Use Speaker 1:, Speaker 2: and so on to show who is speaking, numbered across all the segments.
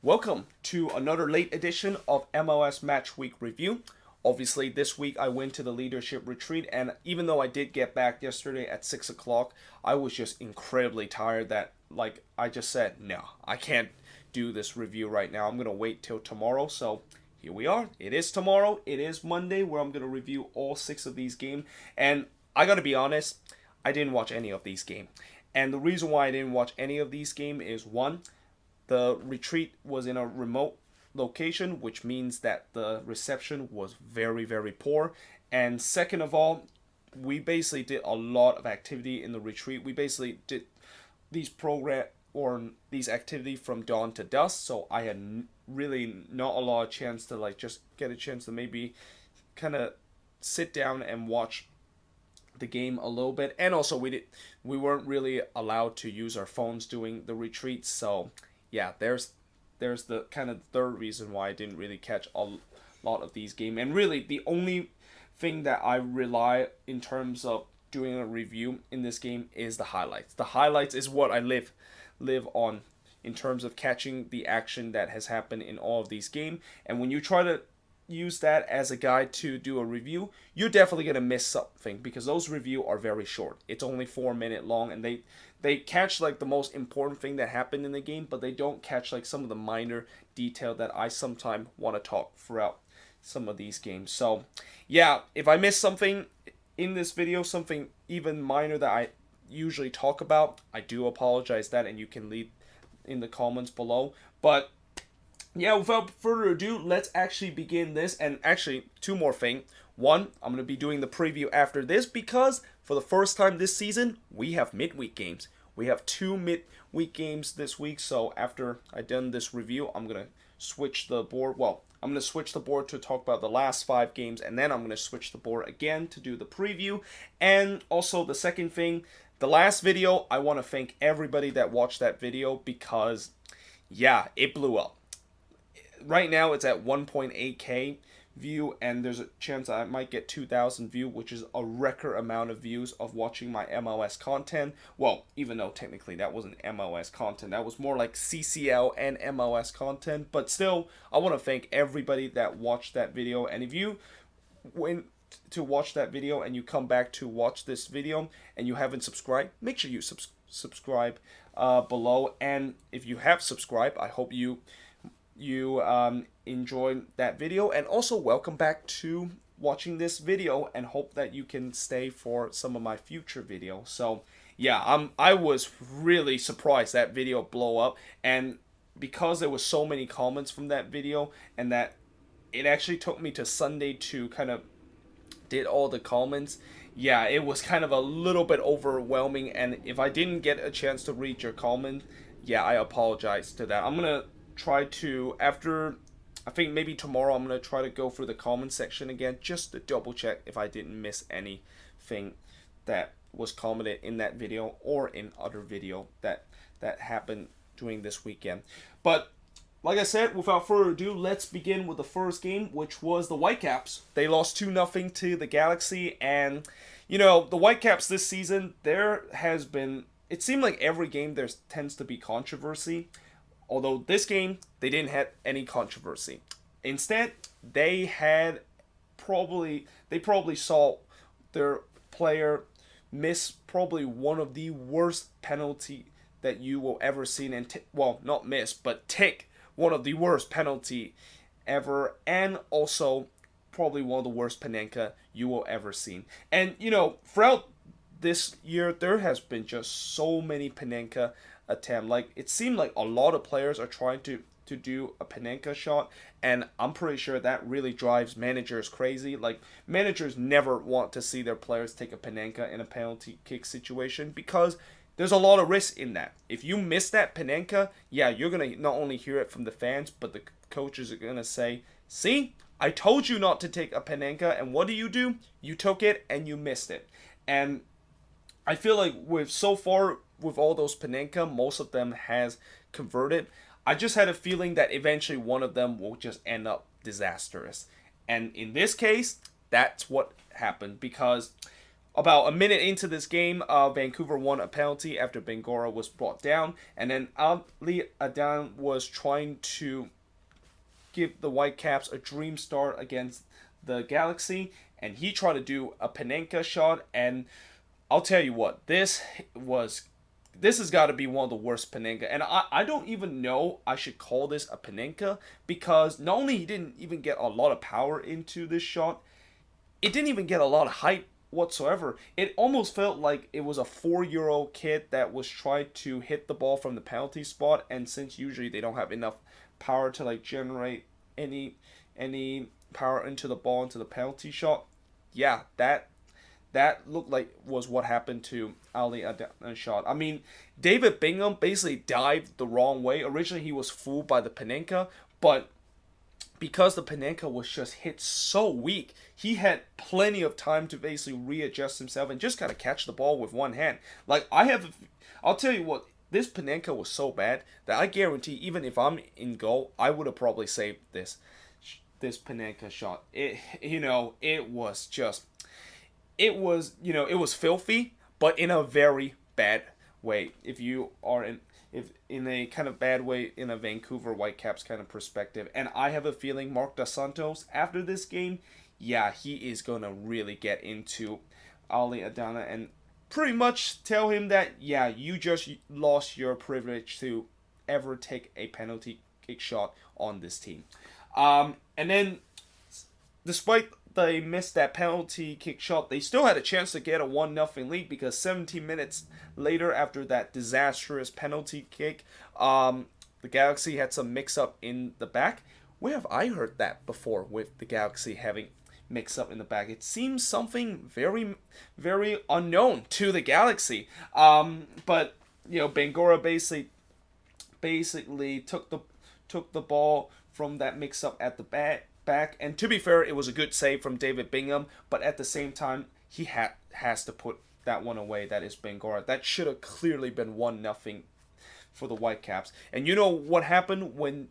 Speaker 1: Welcome to another late edition of MLS Matchweek review. Obviously, this week I went to the leadership retreat, and even though I did get back yesterday at 6 o'clock, I was just incredibly tired that, I just said, no, I can't do this review right now. I'm going to wait till tomorrow, so here we are. It is tomorrow. It is Monday, where I'm going to review all 6 of these games, and I got to be honest, I didn't watch any of these games. And the reason why I didn't watch any of these games is, one, the retreat was in a remote location, which means that the reception was very, very poor. And second of all, we basically did a lot of activity in the retreat. We basically did these activity from dawn to dusk, so I had really not a lot of chance to just get a chance to maybe kind of sit down and watch the game a little bit. And also we weren't really allowed to use our phones during the retreat, so yeah, there's the kind of third reason why I didn't really catch a lot of these games. And really, the only thing that I rely in terms of doing a review in this game is the highlights. The highlights is what I live on in terms of catching the action that has happened in all of these games. And when you try to use that as a guide to do a review, you're definitely going to miss something, because those reviews are very short. It's only 4 minutes long, and they catch the most important thing that happened in the game, but they don't catch some of the minor detail that I sometimes want to talk throughout some of these games. So yeah, if I miss something in this video, something even minor that I usually talk about, I do apologize that, and you can leave in the comments below. But yeah, without further ado, let's actually begin this. And actually, two more things. One, I'm going to be doing the preview after this, because for the first time this season, we have midweek games. We have 2 midweek games this week, so after I've done this review, I'm going to switch the board. Well, I'm going to switch the board to talk about the last 5 games, and then I'm going to switch the board again to do the preview. And also, the second thing, the last video, I want to thank everybody that watched that video, because, yeah, it blew up. Right now, it's at 1.8K view, and there's a chance I might get 2,000 views, which is a record amount of views of watching my MLS content. Well, even though technically that wasn't MLS content, that was more like CCL and MLS content, but still, I want to thank everybody that watched that video. And if you went to watch that video and you come back to watch this video and you haven't subscribed, make sure you subscribe below. And if you have subscribed, I hope you enjoyed that video, and also welcome back to watching this video, and hope that you can stay for some of my future videos. So yeah, I was really surprised that video blow up, and because there was so many comments from that video, and that it actually took me to Sunday to kind of did all the comments. Yeah, it was kind of a little bit overwhelming, and if I didn't get a chance to read your comment, yeah, I apologize to that. I'm gonna try to, after, I think maybe tomorrow, I'm going to try to go through the comment section again, just to double check if I didn't miss anything that was commented in that video or in other video that happened during this weekend. But like I said, without further ado, let's begin with the first game, which was the Whitecaps. They lost 2-0 to the Galaxy, and the Whitecaps this season, there has been, it seemed like every game there tends to be controversy. Although this game, they didn't have any controversy. Instead, they probably saw their player miss probably one of the worst penalty that you will ever see, and well, not miss, but take one of the worst penalty ever, and also probably one of the worst Panenka you will ever see. And throughout this year, there has been just so many Panenka attempt. It seemed like a lot of players are trying to do a Panenka shot, and I'm pretty sure that really drives managers crazy. Managers never want to see their players take a Panenka in a penalty kick situation, because there's a lot of risk in that. If you miss that Panenka, yeah, you're gonna not only hear it from the fans, but the coaches are gonna say, see, I told you not to take a Panenka, and what do? You took it and you missed it. And I feel like with all those Panenka, most of them has converted. I just had a feeling that eventually one of them will just end up disastrous. And in this case, that's what happened, because about a minute into this game, Vancouver won a penalty after Bangura was brought down, and then Ali Adan was trying to give the Whitecaps a dream start against the Galaxy, and he tried to do a Panenka shot, and I'll tell you what, this has got to be one of the worst Panenka, and I don't even know I should call this a Panenka, because not only he didn't even get a lot of power into this shot, it didn't even get a lot of height whatsoever. It almost felt like it was a 4-year-old kid that was trying to hit the ball from the penalty spot, and since usually they don't have enough power to like generate any power into the ball into the penalty shot, yeah, that looked like was what happened to Ali Adan's shot. I mean, David Bingham basically dived the wrong way. Originally he was fooled by the Panenka, but because the Panenka was just hit so weak, he had plenty of time to basically readjust himself and just kind of catch the ball with one hand. Like, I'll tell you what, this Panenka was so bad that I guarantee even if I'm in goal, I would have probably saved this Panenka shot. It was filthy, but in a very bad way. If in a kind of bad way in a Vancouver Whitecaps kind of perspective. And I have a feeling Marc Dos Santos, after this game, yeah, he is going to really get into Ali Adana and pretty much tell him that, yeah, you just lost your privilege to ever take a penalty kick shot on this team. And then, despite they missed that penalty kick shot, they still had a chance to get a 1-0 lead, because 17 minutes later, after that disastrous penalty kick, the Galaxy had some mix-up in the back. Where have I heard that before with the Galaxy having mix-up in the back? It seems something very, very unknown to the Galaxy. But Bangura basically took the ball from that mix-up at the back. And to be fair, it was a good save from David Bingham, but at the same time, he has to put that one away. That is Bangura. That should have clearly been 1-0 for the Whitecaps. And you know what happened when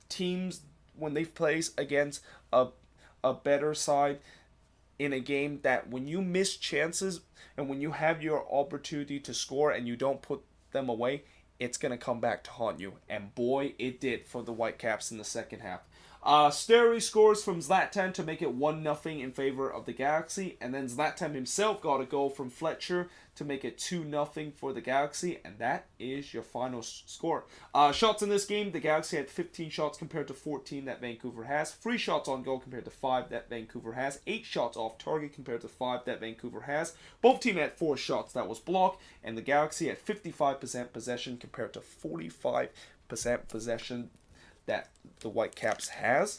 Speaker 1: they play against a better side in a game, that when you miss chances and when you have your opportunity to score and you don't put them away, it's going to come back to haunt you. And boy, it did for the Whitecaps in the second half. Sterry scores from Zlatan to make it 1-0 in favor of the Galaxy, and then Zlatan himself got a goal from Fletcher to make it 2-0 for the Galaxy, and that is your final score. Shots in this game, the Galaxy had 15 shots compared to 14 that Vancouver has, 3 shots on goal compared to 5 that Vancouver has, 8 shots off target compared to 5 that Vancouver has. Both teams had 4 shots that was blocked, and the Galaxy had 55% possession compared to 45% possession that the Whitecaps has.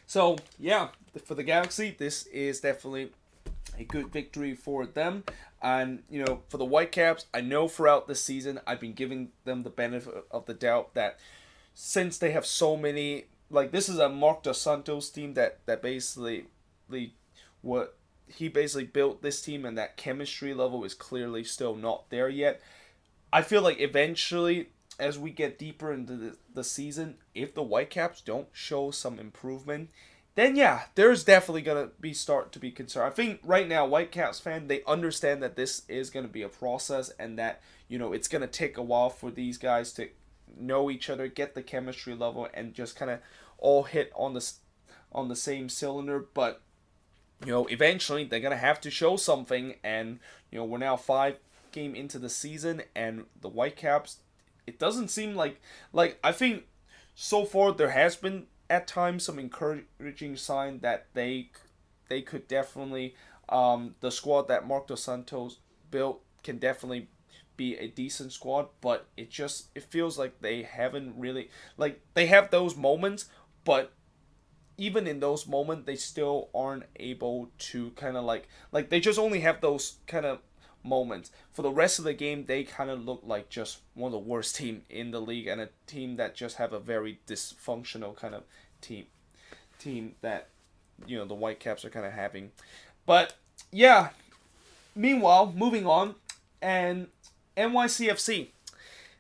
Speaker 1: So, yeah, for the Galaxy, this is definitely a good victory for them. And, for the Whitecaps, I know throughout the season, I've been giving them the benefit of the doubt that since they have so many, this is a Marc Dos Santos team that basically, he basically built this team, and that chemistry level is clearly still not there yet. I feel like eventually, as we get deeper into the season, if the Whitecaps don't show some improvement, then yeah, there's definitely going to start to be concerned. I think right now, Whitecaps fans, they understand that this is going to be a process, and that, it's going to take a while for these guys to know each other, get the chemistry level, and just kind of all hit on the same cylinder. But, eventually they're going to have to show something, and, we're now 5 games into the season, and the Whitecaps, it doesn't seem like I think so far there has been at times some encouraging sign that they could definitely the squad that Marc Dos Santos built can definitely be a decent squad, but it feels like they haven't really, they have those moments, but even in those moments they still aren't able to kind of like they just only have those kind of moments. For the rest of the game, they kind of look like just one of the worst team in the league, and a team that just have a very dysfunctional kind of team that the Whitecaps are kind of having. But yeah, meanwhile, moving on, and NYCFC,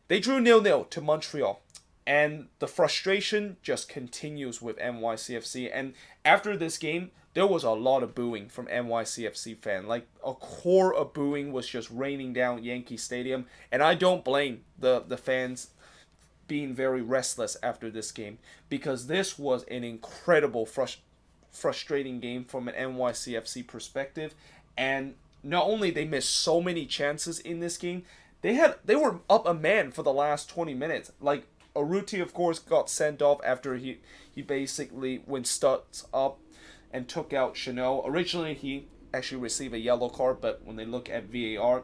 Speaker 1: they drew 0-0 to Montreal, and the frustration just continues with NYCFC. And after this game, there was a lot of booing from NYCFC fan. Like, a core of booing was just raining down Yankee Stadium, and I don't blame the fans being very restless after this game, because this was an incredible frustrating game from an NYCFC perspective. And not only they missed so many chances in this game, they were up a man for the last 20 minutes. Like, Urruti, of course, got sent off after he basically went studs up and took out Chanel. Originally, he actually received a yellow card, but when they look at VAR,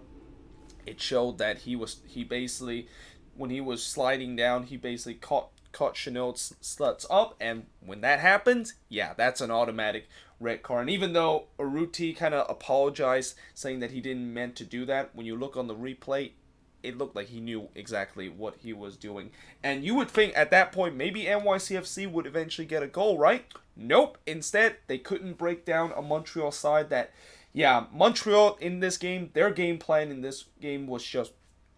Speaker 1: it showed that he basically, when he was sliding down, he basically caught Chanel's studs up, and when that happens, yeah, that's an automatic red card. And even though Urruti kind of apologized, saying that he didn't meant to do that, when you look on the replay, it looked like he knew exactly what he was doing. And you would think at that point maybe NYCFC would eventually get a goal, right? Nope. Instead, they couldn't break down a Montreal side that, yeah, Montreal in this game, their game plan in this game was just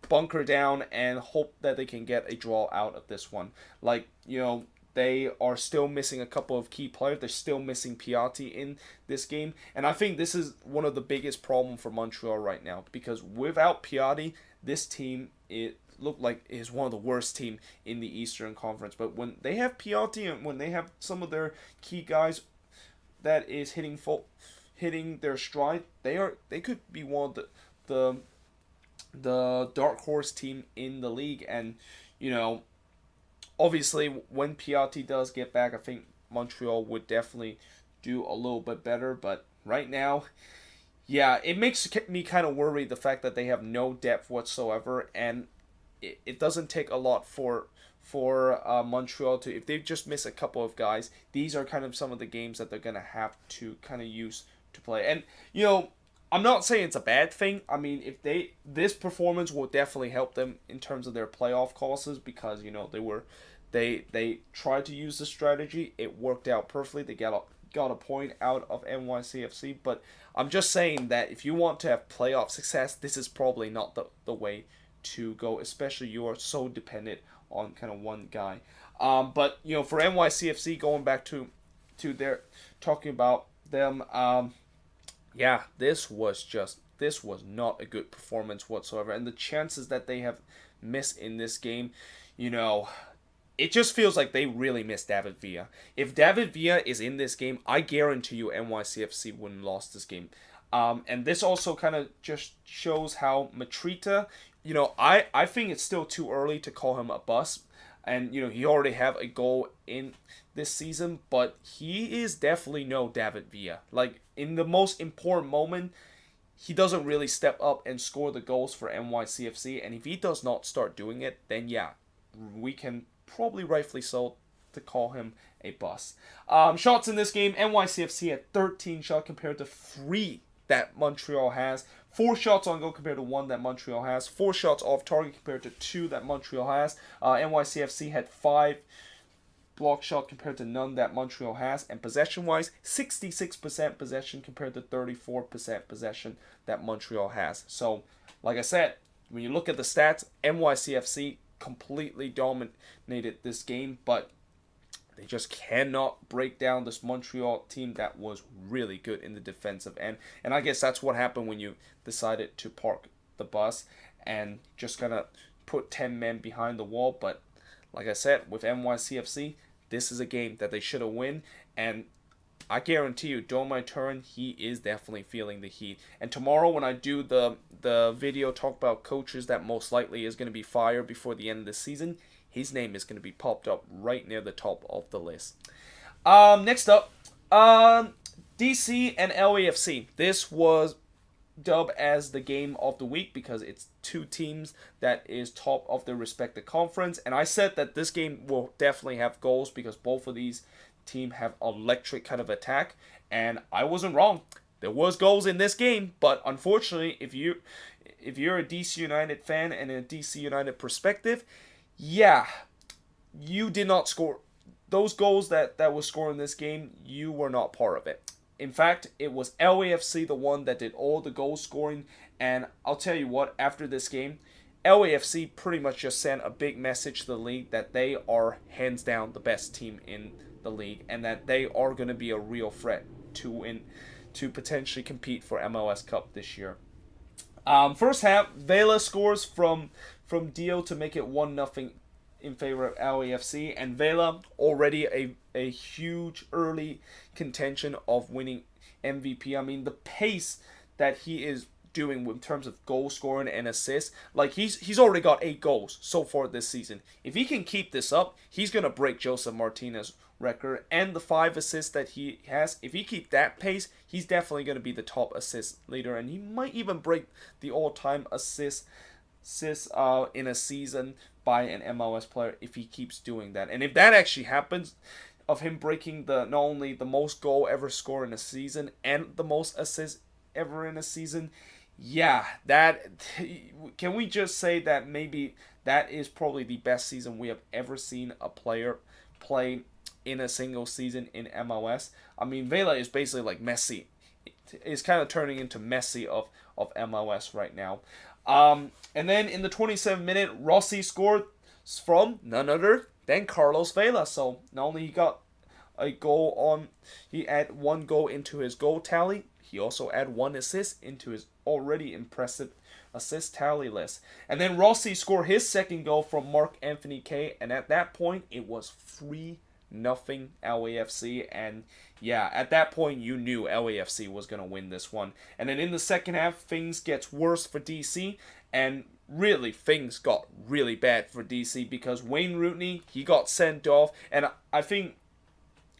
Speaker 1: bunker down and hope that they can get a draw out of this one. Like, they are still missing a couple of key players. They're still missing Piatti in this game. And I think this is one of the biggest problems for Montreal right now, because without Piatti, this team, it looked like is one of the worst team in the Eastern Conference. But when they have Piatti and when they have some of their key guys that is hitting their stride, they could be one of the dark horse team in the league. And obviously when Piatti does get back, I think Montreal would definitely do a little bit better. But right now, yeah, it makes me kind of worried, the fact that they have no depth whatsoever, and it doesn't take a lot for Montreal to, if they just miss a couple of guys, these are kind of some of the games that they're going to have to kind of use to play. And, I'm not saying it's a bad thing. I mean, this performance will definitely help them in terms of their playoff causes, because, they tried to use the strategy. It worked out perfectly. They got a point out of NYCFC, but I'm just saying that if you want to have playoff success, this is probably not the way to go, especially you are so dependent on kind of one guy. But for NYCFC, going back to their talking about them, yeah, this was not a good performance whatsoever, and the chances that they have missed in this game, it just feels like they really missed David Villa. If David Villa is in this game, I guarantee you NYCFC wouldn't have lost this game. And this also kind of just shows how Matrita, I think it's still too early to call him a bust. And, he already have a goal in this season, but he is definitely no David Villa. Like, in the most important moment, he doesn't really step up and score the goals for NYCFC. And if he does not start doing it, then yeah, we can probably rightfully so to call him a bust. Shots in this game, NYCFC had 13 shots compared to 3 that Montreal has. 4 shots on goal compared to 1 that Montreal has. 4 shots off target compared to 2 that Montreal has. NYCFC had 5 block shot compared to none that Montreal has. And possession-wise, 66% possession compared to 34% possession that Montreal has. So, like I said, when you look at the stats, NYCFC completely dominated this game, but they just cannot break down this Montreal team that was really good in the defensive end. And I guess that's what happened when you decided to park the bus and just gonna put 10 men behind the wall. But like I said, with NYCFC, this is a game that they should have won. And I guarantee you, during my turn, he is definitely feeling the heat. And tomorrow when I do the video talk about coaches that most likely is going to be fired before the end of the season, his name is going to be popped up right near the top of the list. Next up, DC and LAFC. This was dubbed as the game of the week because it's 2 teams that is top of their respective conference. And I said that this game will definitely have goals because both of these teams have electric kind of attack. And I wasn't wrong. There was goals in this game, but unfortunately, if you're a DC United fan and a DC United perspective, yeah, you did not score. Those goals that was scored in this game, you were not part of it. In fact, it was LAFC the one that did all the goal scoring. And I'll tell you what, after this game, LAFC pretty much just sent a big message to the league that they are hands down the best team in the league and that they are going to be a real threat to potentially compete for MLS Cup this year. First half, Vela scores from Dio to make it 1-0 in favor of LAFC, and Vela already a huge early contention of winning MVP. I mean, the pace that he is doing in terms of goal scoring and assists, like he's already got 8 goals so far this season. If he can keep this up, he's gonna break Joseph Martinez's record and the 5 assists that he has. If he keeps that pace, he's definitely gonna be the top assist leader, and he might even break the all-time assists in a season by an MLS player if he keeps doing that. And if that actually happens, of him breaking not only the most goal ever scored in a season and the most assists ever in a season, yeah, can we just say that maybe that is probably the best season we have ever seen a player play in a single season in MLS. I mean, Vela is basically like Messi. It's kind of turning into Messi of MLS right now. And then in the 27th minute, Rossi scored from none other than Carlos Vela. So not only he got a goal he added 1 goal into his goal tally, he also added 1 assist into his already impressive assist tally list. And then Rossi scored his second goal from Marc-Anthony Kaye, and at that point it was 3-0 LAFC, and yeah, at that point you knew LAFC was going to win this one. And then in the second half, things gets worse for DC, and really things got really bad for DC because Wayne Rooney, he got sent off, and I think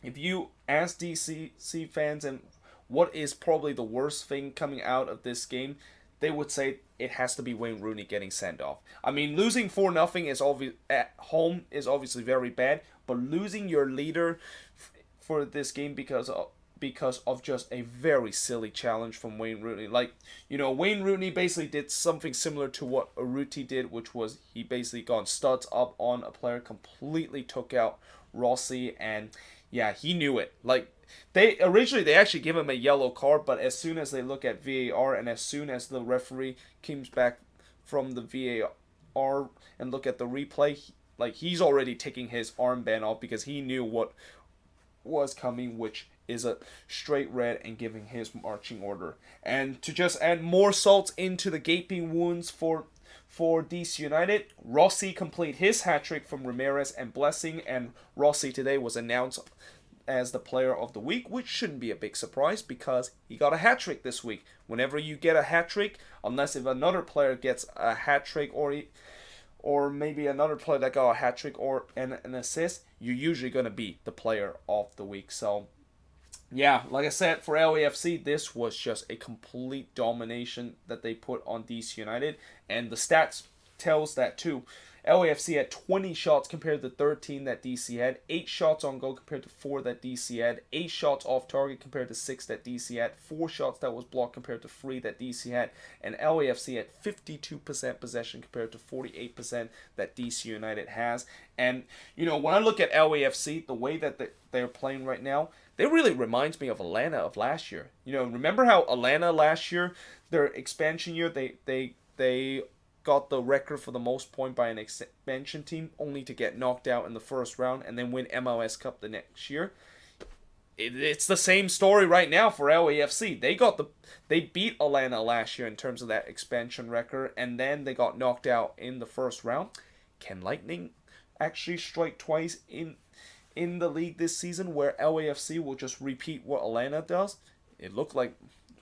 Speaker 1: if you ask DC fans and what is probably the worst thing coming out of this game, they would say it has to be Wayne Rooney getting sent off. I mean, losing 4-0 at home is obviously very bad, but losing your leader for this game because of just a very silly challenge from Wayne Rooney. Like, Wayne Rooney basically did something similar to what Urruti did, which was he basically got studs up on a player, completely took out Rossi, and yeah, he knew it. Like, they actually give him a yellow card, but as soon as they look at VAR and as soon as the referee comes back from the VAR and look at the replay, he's already taking his armband off because he knew what was coming, which is a straight red, and giving his marching order. And to just add more salt into the gaping wounds for DC United, Rossi complete his hat-trick from Ramirez and Blessing, and Rossi today was announced as the player of the week, which shouldn't be a big surprise because he got a hat-trick this week. Whenever you get a hat-trick, unless if another player gets a hat-trick or maybe another player that got a hat-trick or an assist, you're usually going to be the player of the week. So yeah, like I said, for LAFC, this was just a complete domination that they put on DC United, and the stats tells that too. LAFC had 20 shots compared to 13 that DC had, 8 shots on goal compared to 4 that DC had, 8 shots off target compared to 6 that DC had, 4 shots that was blocked compared to 3 that DC had, and LAFC had 52% possession compared to 48% that DC United has. And, when I look at LAFC, the way that they're playing right now, it really reminds me of Atlanta of last year. Remember how Atlanta last year, their expansion year, they got the record for the most point by an expansion team, only to get knocked out in the first round and then win MLS Cup the next year. It's the same story right now for LAFC. They beat Atlanta last year in terms of that expansion record, and then they got knocked out in the first round. Can Lightning actually strike twice in the league this season, where LAFC will just repeat what Atlanta does? It looked like,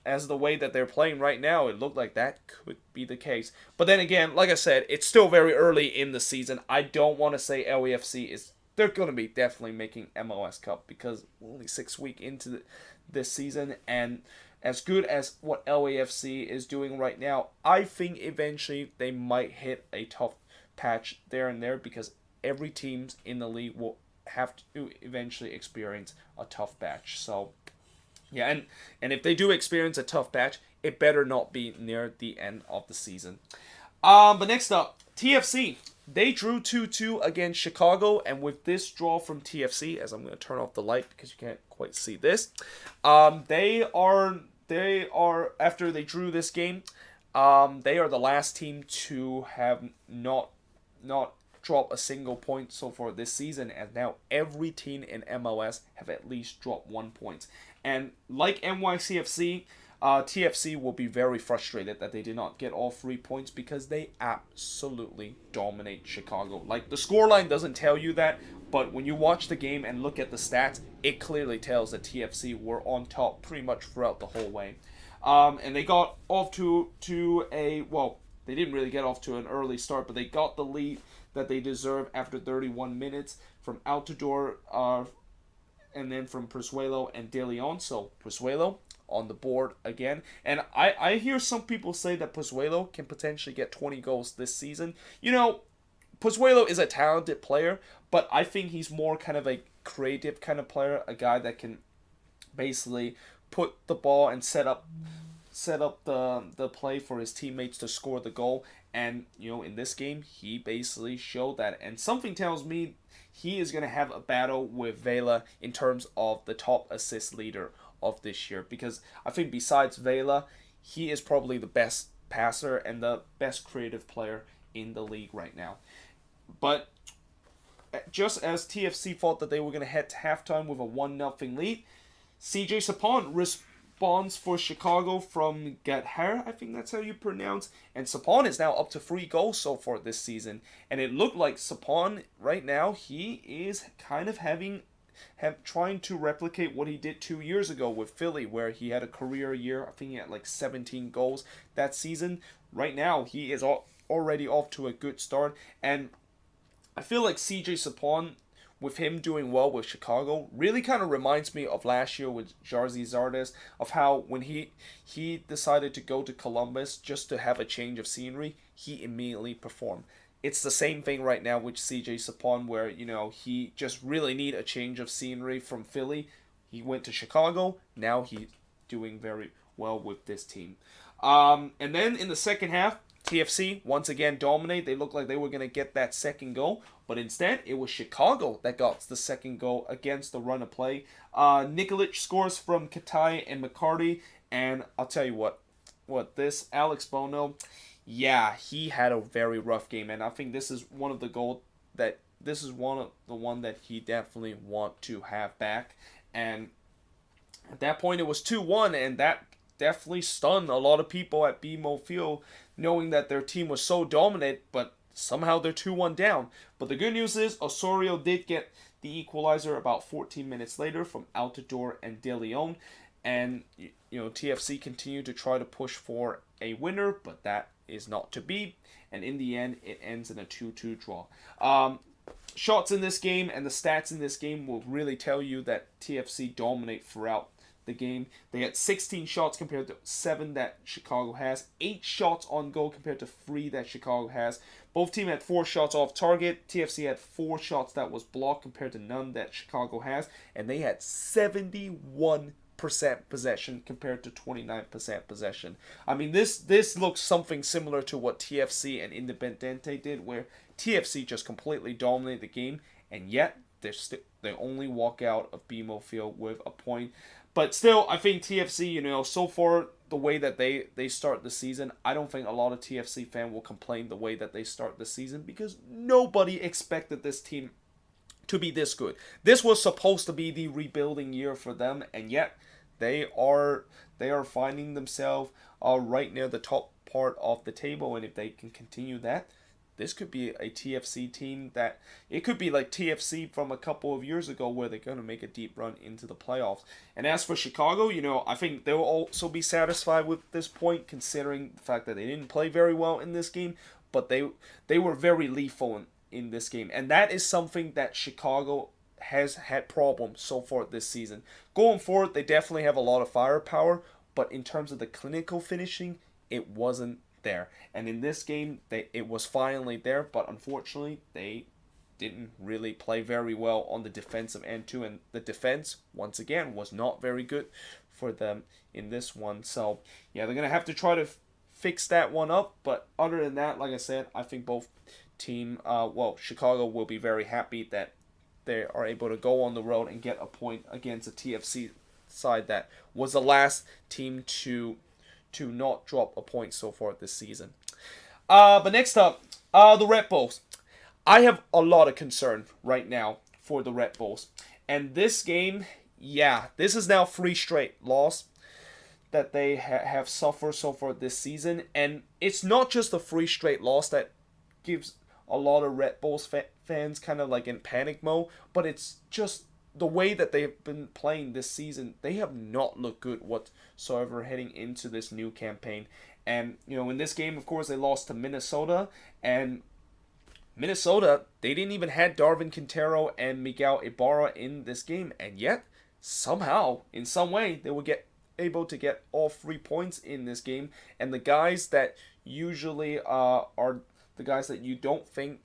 Speaker 1: as the way that they're playing right now, it looked like that could be the case. But then again, like I said, it's still very early in the season. I don't want to say LAFC they're going to be definitely making MLS Cup because we're only 6 weeks into this season, and as good as what LAFC is doing right now, I think eventually they might hit a tough patch there and there because every team in the league will have to eventually experience a tough patch. So yeah, and if they do experience a tough patch, it better not be near the end of the season. But next up, TFC. They drew 2-2 against Chicago, and with this draw from TFC, as I'm going to turn off the light because you can't quite see this, they are after they drew this game, they are the last team to have not drop a single point so far this season, and now every team in MLS have at least dropped 1 point. And like NYCFC, TFC will be very frustrated that they did not get all 3 points because they absolutely dominate Chicago. Like, the scoreline doesn't tell you that, but when you watch the game and look at the stats, it clearly tells that TFC were on top pretty much throughout the whole way. And they got off to they didn't really get off to an early start, but they got the lead that they deserve after 31 minutes from Altidore, and then from Pozuelo and De Leon. So Pozuelo on the board again. And I hear some people say that Pozuelo can potentially get 20 goals this season. You know, Pozuelo is a talented player, but I think he's more kind of a creative kind of player, a guy that can basically put the ball and set up the play for his teammates to score the goal. And, you know, in this game, he basically showed that. And something tells me he is going to have a battle with Vela in terms of the top assist leader of this year. Because I think besides Vela, he is probably the best passer and the best creative player in the league right now. But just as TFC thought that they were going to head to halftime with a 1-0 lead, CJ Sapon responds for Chicago from Gathar, I think that's how you pronounce. And Sapon is now up to 3 goals so far this season. And it looked like Sapon right now, he is kind of trying to replicate what he did 2 years ago with Philly, where he had a career year. I think he had like 17 goals that season. Right now, he is already off to a good start. And I feel like CJ Sapon, with him doing well with Chicago, really kind of reminds me of last year with Jarzy Zardes, of how when he decided to go to Columbus just to have a change of scenery, he immediately performed. It's the same thing right now with CJ Sapon, where, you know, he just really need a change of scenery from Philly. He went to Chicago, now he's doing very well with this team. And then in the second half, TFC once again dominate. They looked like they were going to get that second goal, but instead it was Chicago that got the second goal against the run of play. Nikolic scores from Katai and McCarty, and I'll tell you what this Alex Bono, yeah, he had a very rough game, and I think this is one of the one that he definitely want to have back. And at that point it was 2-1, and that definitely stunned a lot of people at BMO Field, knowing that their team was so dominant, but somehow they're 2-1 down. But the good news is Osorio did get the equalizer about 14 minutes later from Altidore and De Leon. And, you know, TFC continued to try to push for a winner, but that is not to be. And in the end, it ends in a 2-2 draw. Shots in this game and the stats in this game will really tell you that TFC dominate throughout the game. They had 16 shots compared to 7 that Chicago has, 8 shots on goal compared to 3 that Chicago has. Both teams had 4 shots off target. TFC had 4 shots that was blocked compared to none that Chicago has, and they had 71% possession compared to 29% possession. I mean, this looks something similar to what TFC and Independiente did, where TFC just completely dominated the game, and yet they only walk out of BMO Field with a point. But still, I think TFC, you know, so far the way that they start the season, I don't think a lot of TFC fans will complain the way that they start the season, because nobody expected this team to be this good. This was supposed to be the rebuilding year for them, and yet they are finding themselves right near the top part of the table. And if they can continue that, this could be a TFC team that, it could be like TFC from a couple of years ago, where they're going to make a deep run into the playoffs. And as for Chicago, you know, I think they will also be satisfied with this point, considering the fact that they didn't play very well in this game, but they were very lethal in this game. And that is something that Chicago has had problems so far this season. Going forward, they definitely have a lot of firepower, but in terms of the clinical finishing, it wasn't there. And in this game, it was finally there, but unfortunately they didn't really play very well on the defensive end too, and the defense once again was not very good for them in this one. So yeah, they're gonna have to try to fix that one up, but other than that, like I said, I think both Chicago will be very happy that they are able to go on the road and get a point against a TFC side that was the last team to not drop a point so far this season. But next up, the Red Bulls. I have a lot of concern right now for the Red Bulls. And this game, yeah, this is now 3 straight loss that they have suffered so far this season. And it's not just the 3 straight loss that gives a lot of Red Bulls fans kind of like in panic mode, but it's just the way that they've been playing this season. They have not looked good whatsoever heading into this new campaign. And, in this game, of course, they lost to Minnesota. And Minnesota, they didn't even have Darwin Quintero and Miguel Ibarra in this game. And yet, somehow, in some way, they will get able to get all 3 points in this game. And the guys that usually are the guys that you don't think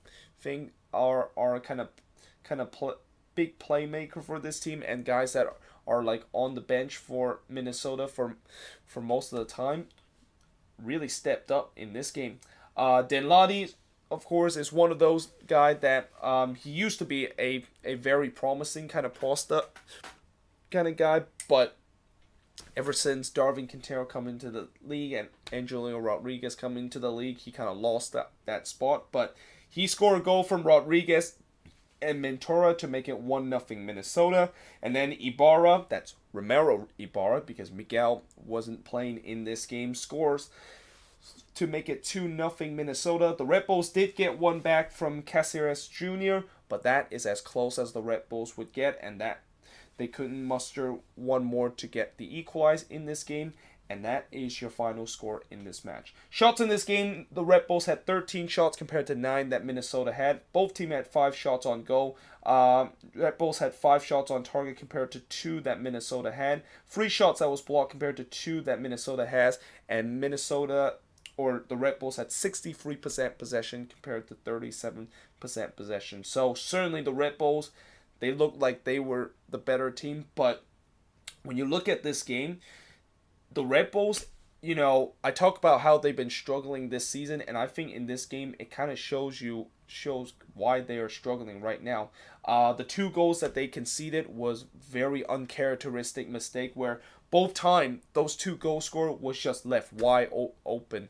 Speaker 1: are kind of big playmaker for this team, and guys that are like on the bench for Minnesota for most of the time, really stepped up in this game. Denladi, of course, is one of those guys that he used to be a very promising kind of prospect kind of guy, but ever since Darwin Quintero come into the league and Angelino Rodriguez come into the league, he kind of lost that spot. But he scored a goal from Rodriguez and Mentora to make it 1-0 Minnesota. And then Ibarra, that's Romero Ibarra, because Miguel wasn't playing in this game, scores to make it 2-0 Minnesota. The Red Bulls did get one back from Caceres Jr., but that is as close as the Red Bulls would get, and that they couldn't muster one more to get the equalize in this game, and that is your final score in this match. Shots in this game, the Red Bulls had 13 shots compared to 9 that Minnesota had. Both teams had 5 shots on goal. Red Bulls had 5 shots on target compared to 2 that Minnesota had. 3 shots that was blocked compared to 2 that Minnesota has, and the Red Bulls had 63% possession compared to 37% possession. So certainly the Red Bulls, they looked like they were the better team, but when you look at this game, the Red Bulls, I talk about how they've been struggling this season, and I think in this game it kind of shows why they are struggling right now. The 2 goals that they conceded was very uncharacteristic mistake, where both time those 2 goals scored was just left wide open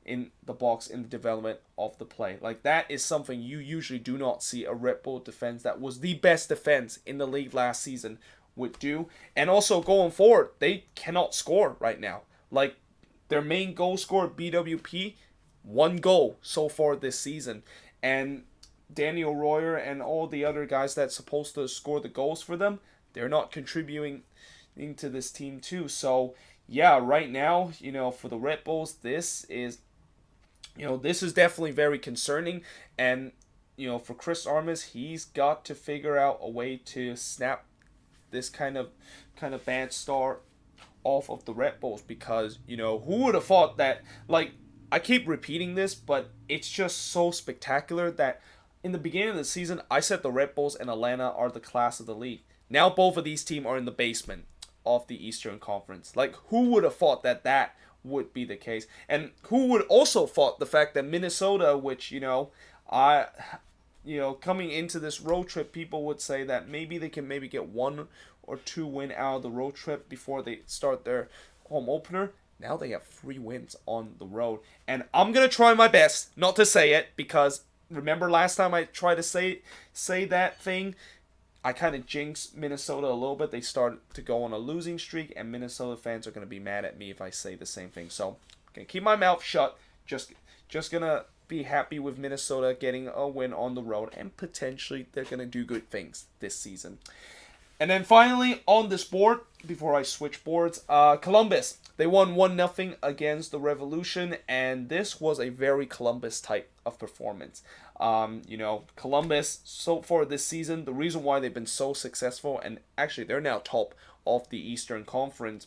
Speaker 1: in the box in the development of the play. Like, that is something you usually do not see a Red Bull defense that was the best defense in the league last season would do. And also going forward, they cannot score right now. Like, their main goal scorer, BWP, 1 goal so far this season. And Daniel Royer and all the other guys that's supposed to score the goals for them, they're not contributing into this team too. So yeah, right now, for the Red Bulls, this is definitely very concerning. And, for Chris Armas, he's got to figure out a way to snap this kind of bad start off of the Red Bulls, because, who would have thought that, like, I keep repeating this, but it's just so spectacular that in the beginning of the season, I said the Red Bulls and Atlanta are the class of the league. Now both of these teams are in the basement of the Eastern Conference. Like, who would have thought that would be the case? And who would also thought the fact that Minnesota, which, coming into this road trip, people would say that maybe they can get 1 or 2 wins out of the road trip before they start their home opener. Now they have 3 wins on the road. And I'm going to try my best not to say it, because remember last time I tried to say that thing, I kind of jinxed Minnesota a little bit. They started to go on a losing streak, and Minnesota fans are going to be mad at me if I say the same thing. So I'm going to keep my mouth shut. Just going to be happy with Minnesota getting a win on the road, and potentially they're going to do good things this season. And then finally, on this board, before I switch boards, Columbus. They won 1-0 against the Revolution, and this was a very Columbus type of performance. Columbus, so far this season, the reason why they've been so successful, and actually they're now top of the Eastern Conference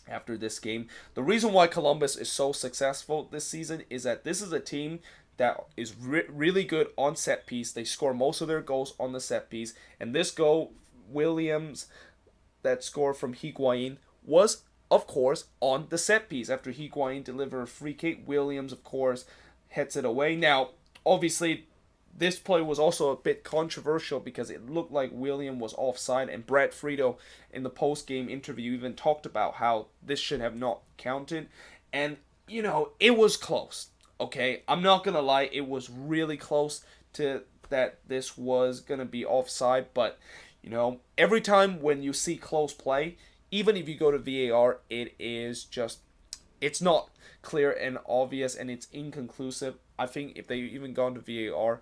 Speaker 1: after this game. The reason why Columbus is so successful this season is that this is a team that is really good on set piece. They score most of their goals on the set piece, and this goal, Williams, that score from Higuain, was, of course, on the set piece. After Higuain delivered a free kick, Williams, of course, heads it away. Now, obviously, this play was also a bit controversial because it looked like William was offside, and Brad Friedel in the post-game interview even talked about how this should have not counted. And, it was close, okay? I'm not going to lie, it was really close to that this was going to be offside, but, Every time when you see close play, even if you go to VAR, it's not clear and obvious, and it's inconclusive. I think if they even gone to VAR,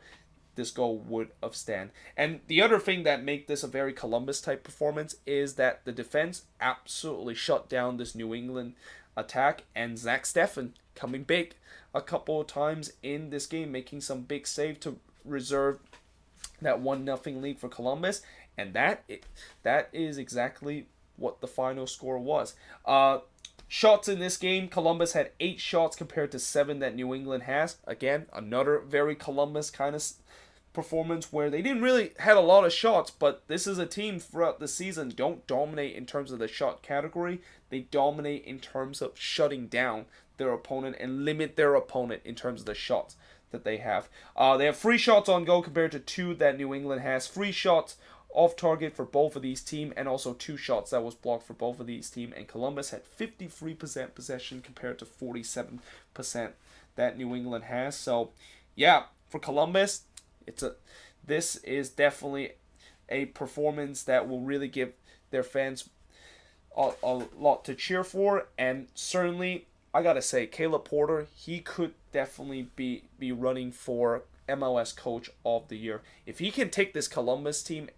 Speaker 1: this goal would have stand. And the other thing that make this a very Columbus type performance is that the defense absolutely shut down this New England attack, and Zach Steffen coming big a couple of times in this game, making some big save to reserve that 1-0 lead for Columbus, and that is exactly what the final score was. Shots in this game, Columbus had 8 shots compared to 7 that New England has. Again, another very Columbus kind of performance where they didn't really had a lot of shots, but this is a team throughout the season don't dominate in terms of the shot category. They dominate in terms of shutting down their opponent and limit their opponent in terms of the shots that they have. They have 3 shots on goal compared to 2 that New England has. 3 shots off target for both of these teams, and also 2 shots that was blocked for both of these teams. And Columbus had 53% possession compared to 47% that New England has. So, yeah, for Columbus, this is definitely a performance that will really give their fans a lot to cheer for. And certainly, I gotta say, Caleb Porter, he could definitely be running for MLS Coach of the Year if he can take this Columbus team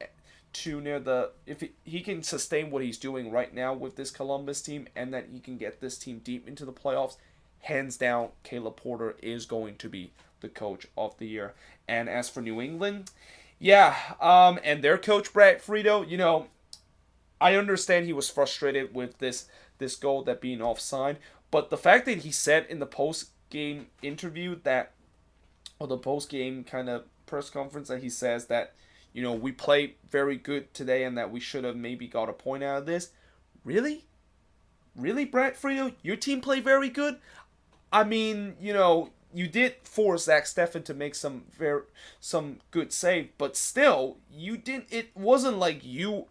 Speaker 1: to if he can sustain what he's doing right now with this Columbus team, and that he can get this team deep into the playoffs. Hands down, Caleb Porter is going to be the Coach of the Year. And as for New England, and their coach Brad Friedel, I understand he was frustrated with this goal that being offside, but the fact that he said in the post-game interview or the post-game kind of press conference, that he says that, we played very good today and that we should have maybe got a point out of this. Really? Really, Brad Friedel? Your team played very good? I mean, you did force Zach Steffen to make some good save, but still, you didn't. It wasn't like you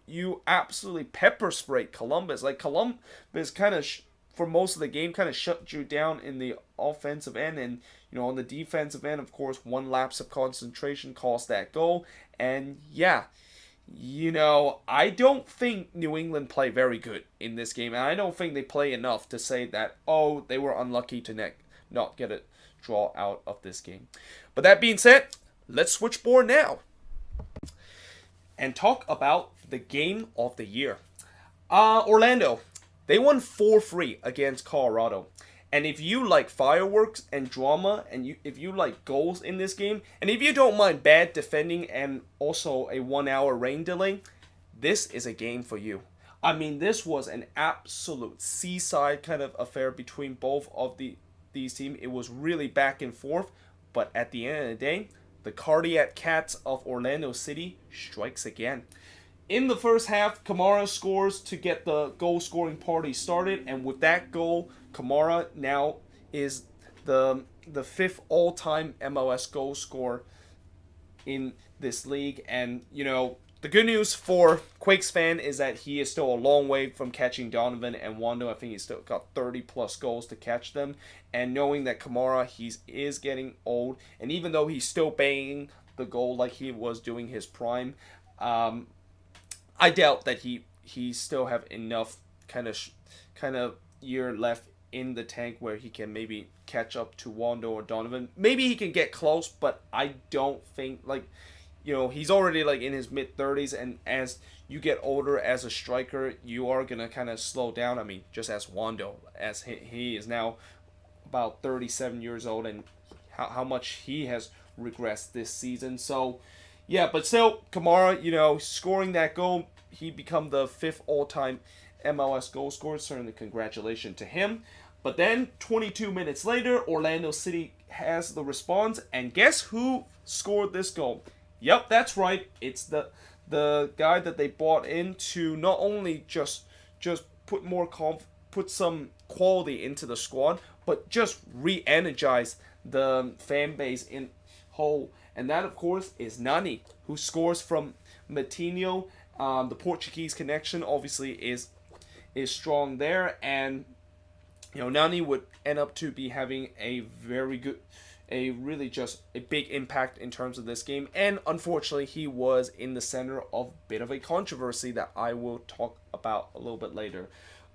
Speaker 1: absolutely pepper sprayed Columbus. Like, Columbus kind of for most of the game kind of shut you down in the offensive end, and on the defensive end, of course, one lapse of concentration cost that goal. And I don't think New England play very good in this game, and I don't think they play enough to say that they were unlucky to not get a draw out of this game. But that being said, let's switch board now and talk about the game of the year. Orlando, they won 4-3 against Colorado. And if you like fireworks and drama, and if you like goals in this game, and if you don't mind bad defending and also a 1-hour rain delay, this is a game for you. I mean, this was an absolute seaside kind of affair between both of these teams. It was really back and forth, but at the end of the day, the Cardiac Cats of Orlando City strikes again. In the first half, Kamara scores to get the goal-scoring party started, and with that goal, Kamara now is the 5th all-time MLS goal scorer in this league. And, the good news for Quakes fan is that he is still a long way from catching Donovan and Wando. I think he's still got 30-plus goals to catch them. And knowing that Kamara, he is getting old, and even though he's still banging the goal like he was doing his prime, I doubt that he still have enough kind of year left in the tank where he can maybe catch up to Wando or Donovan. Maybe he can get close, but I don't think, he's already in his mid-30s, and as you get older as a striker, you are going to kind of slow down. I mean, just as Wando, as he is now about 37 years old, and how much he has regressed this season. So, yeah, but still, Kamara, scoring that goal, he become the 5th all-time MLS goal scorer. Certainly congratulations to him. But then, 22 minutes later, Orlando City has the response, and guess who scored this goal? Yep, that's right. It's the guy that they bought in to not only just put some quality into the squad, but just re-energize the fan base in whole. And that, of course, is Nani, who scores from Matinho. The Portuguese connection obviously is strong there, and Nani would end up to be having a very good a really just a big impact in terms of this game. And unfortunately, he was in the center of a bit of a controversy that I will talk about a little bit later.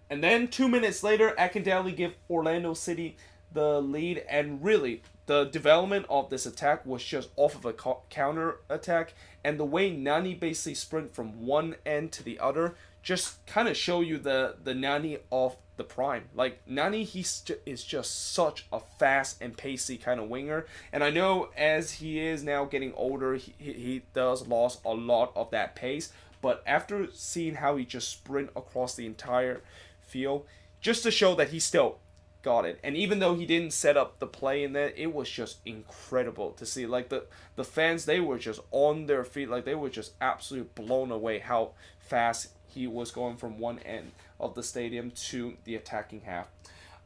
Speaker 1: And then 2 minutes later, Akindele give Orlando City the lead, and really the development of this attack was just off of a counter attack, and the way Nani basically sprint from one end to the other just kind of show you the Nani of the prime. Like Nani, is just such a fast and pacey kind of winger, and I know as he is now getting older, he does lose a lot of that pace. But after seeing how he just sprint across the entire field, just to show that he still got it. And even though he didn't set up the play in there, it was just incredible to see. Like the fans, they were just on their feet. Like they were just absolutely blown away how fast he was going from one end of the stadium to the attacking half.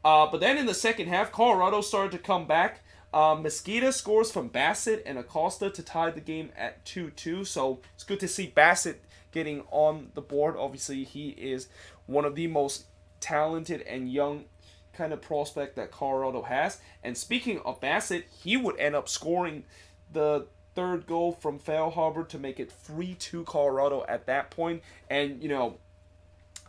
Speaker 1: But then in the second half, Colorado started to come back. Mesquita scores from Bassett and Acosta to tie the game at 2-2. So it's good to see Bassett getting on the board. Obviously, he is one of the most talented and young kind of prospect that Colorado has. And speaking of Bassett, he would end up scoring the third goal from Foul Harbor to make it 3-2 Colorado at that point. And, you know,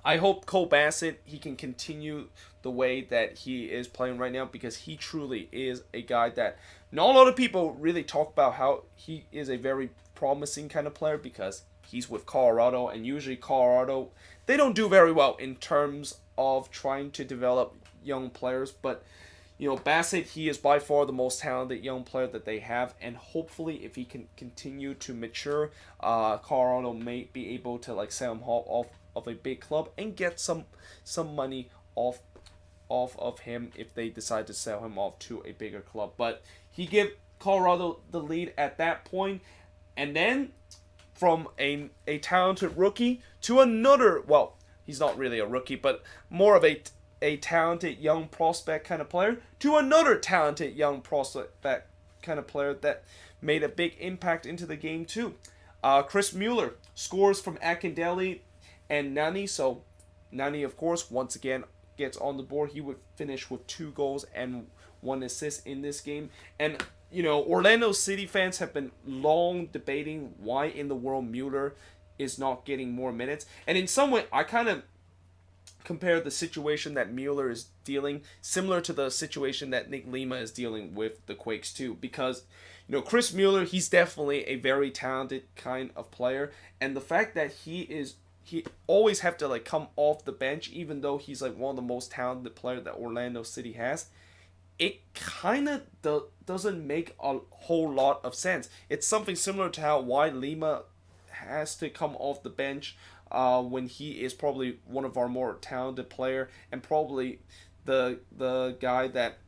Speaker 1: I hope Cole Bassett, he can continue the way that he is playing right now, because he truly is a guy that not a lot of people really talk about how he is a very promising kind of player, because he's with Colorado, and usually Colorado, they don't do very well in terms of trying to develop young players. But you know, Bassett, he is by far the most talented young player that they have, and hopefully if he can continue to mature, Colorado may be able to like sell him off of a big club and get some money off of him if they decide to sell him off to a bigger club. But he give Colorado the lead at that point, and then from a talented rookie to another, well, he's not really a rookie, but more of a talented young prospect kind of player, to another talented young prospect kind of player that made a big impact into the game too. Chris Mueller scores from Akindele and Nani. So Nani, of course, once again gets on the board. He would finish with 2 goals and 1 assist in this game. And you know, Orlando City fans have been long debating why in the world Mueller is not getting more minutes. And in some way, I kind of compare the situation that Mueller is dealing similar to the situation that Nick Lima is dealing with the Quakes too. Because, you know, Chris Mueller, he's definitely a very talented kind of player. And the fact that he always have to like come off the bench, even though he's like one of the most talented players that Orlando City has, it kind of doesn't make a whole lot of sense. It's something similar to how why Lima has to come off the bench when he is probably one of our more talented player, and probably the guy that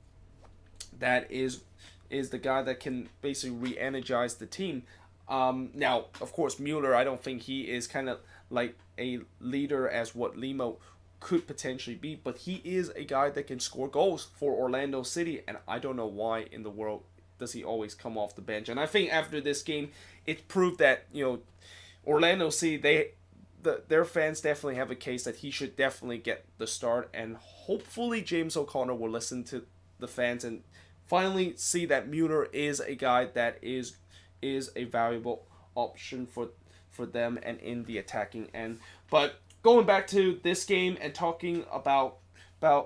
Speaker 1: is the guy that can basically re-energize the team. Now, of course, Mueller, I don't think he is kind of like a leader as what Lima could potentially be, but he is a guy that can score goals for Orlando City, and I don't know why in the world does he always come off the bench. And I think after this game, it proved that, you know, Orlando City, their fans definitely have a case that he should definitely get the start, and hopefully James O'Connor will listen to the fans and finally see that Mueller is a guy that is a valuable option for them and in the attacking end. But going back to this game and talking about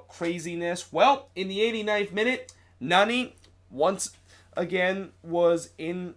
Speaker 1: craziness, well, in the 89th minute, Nani once again was in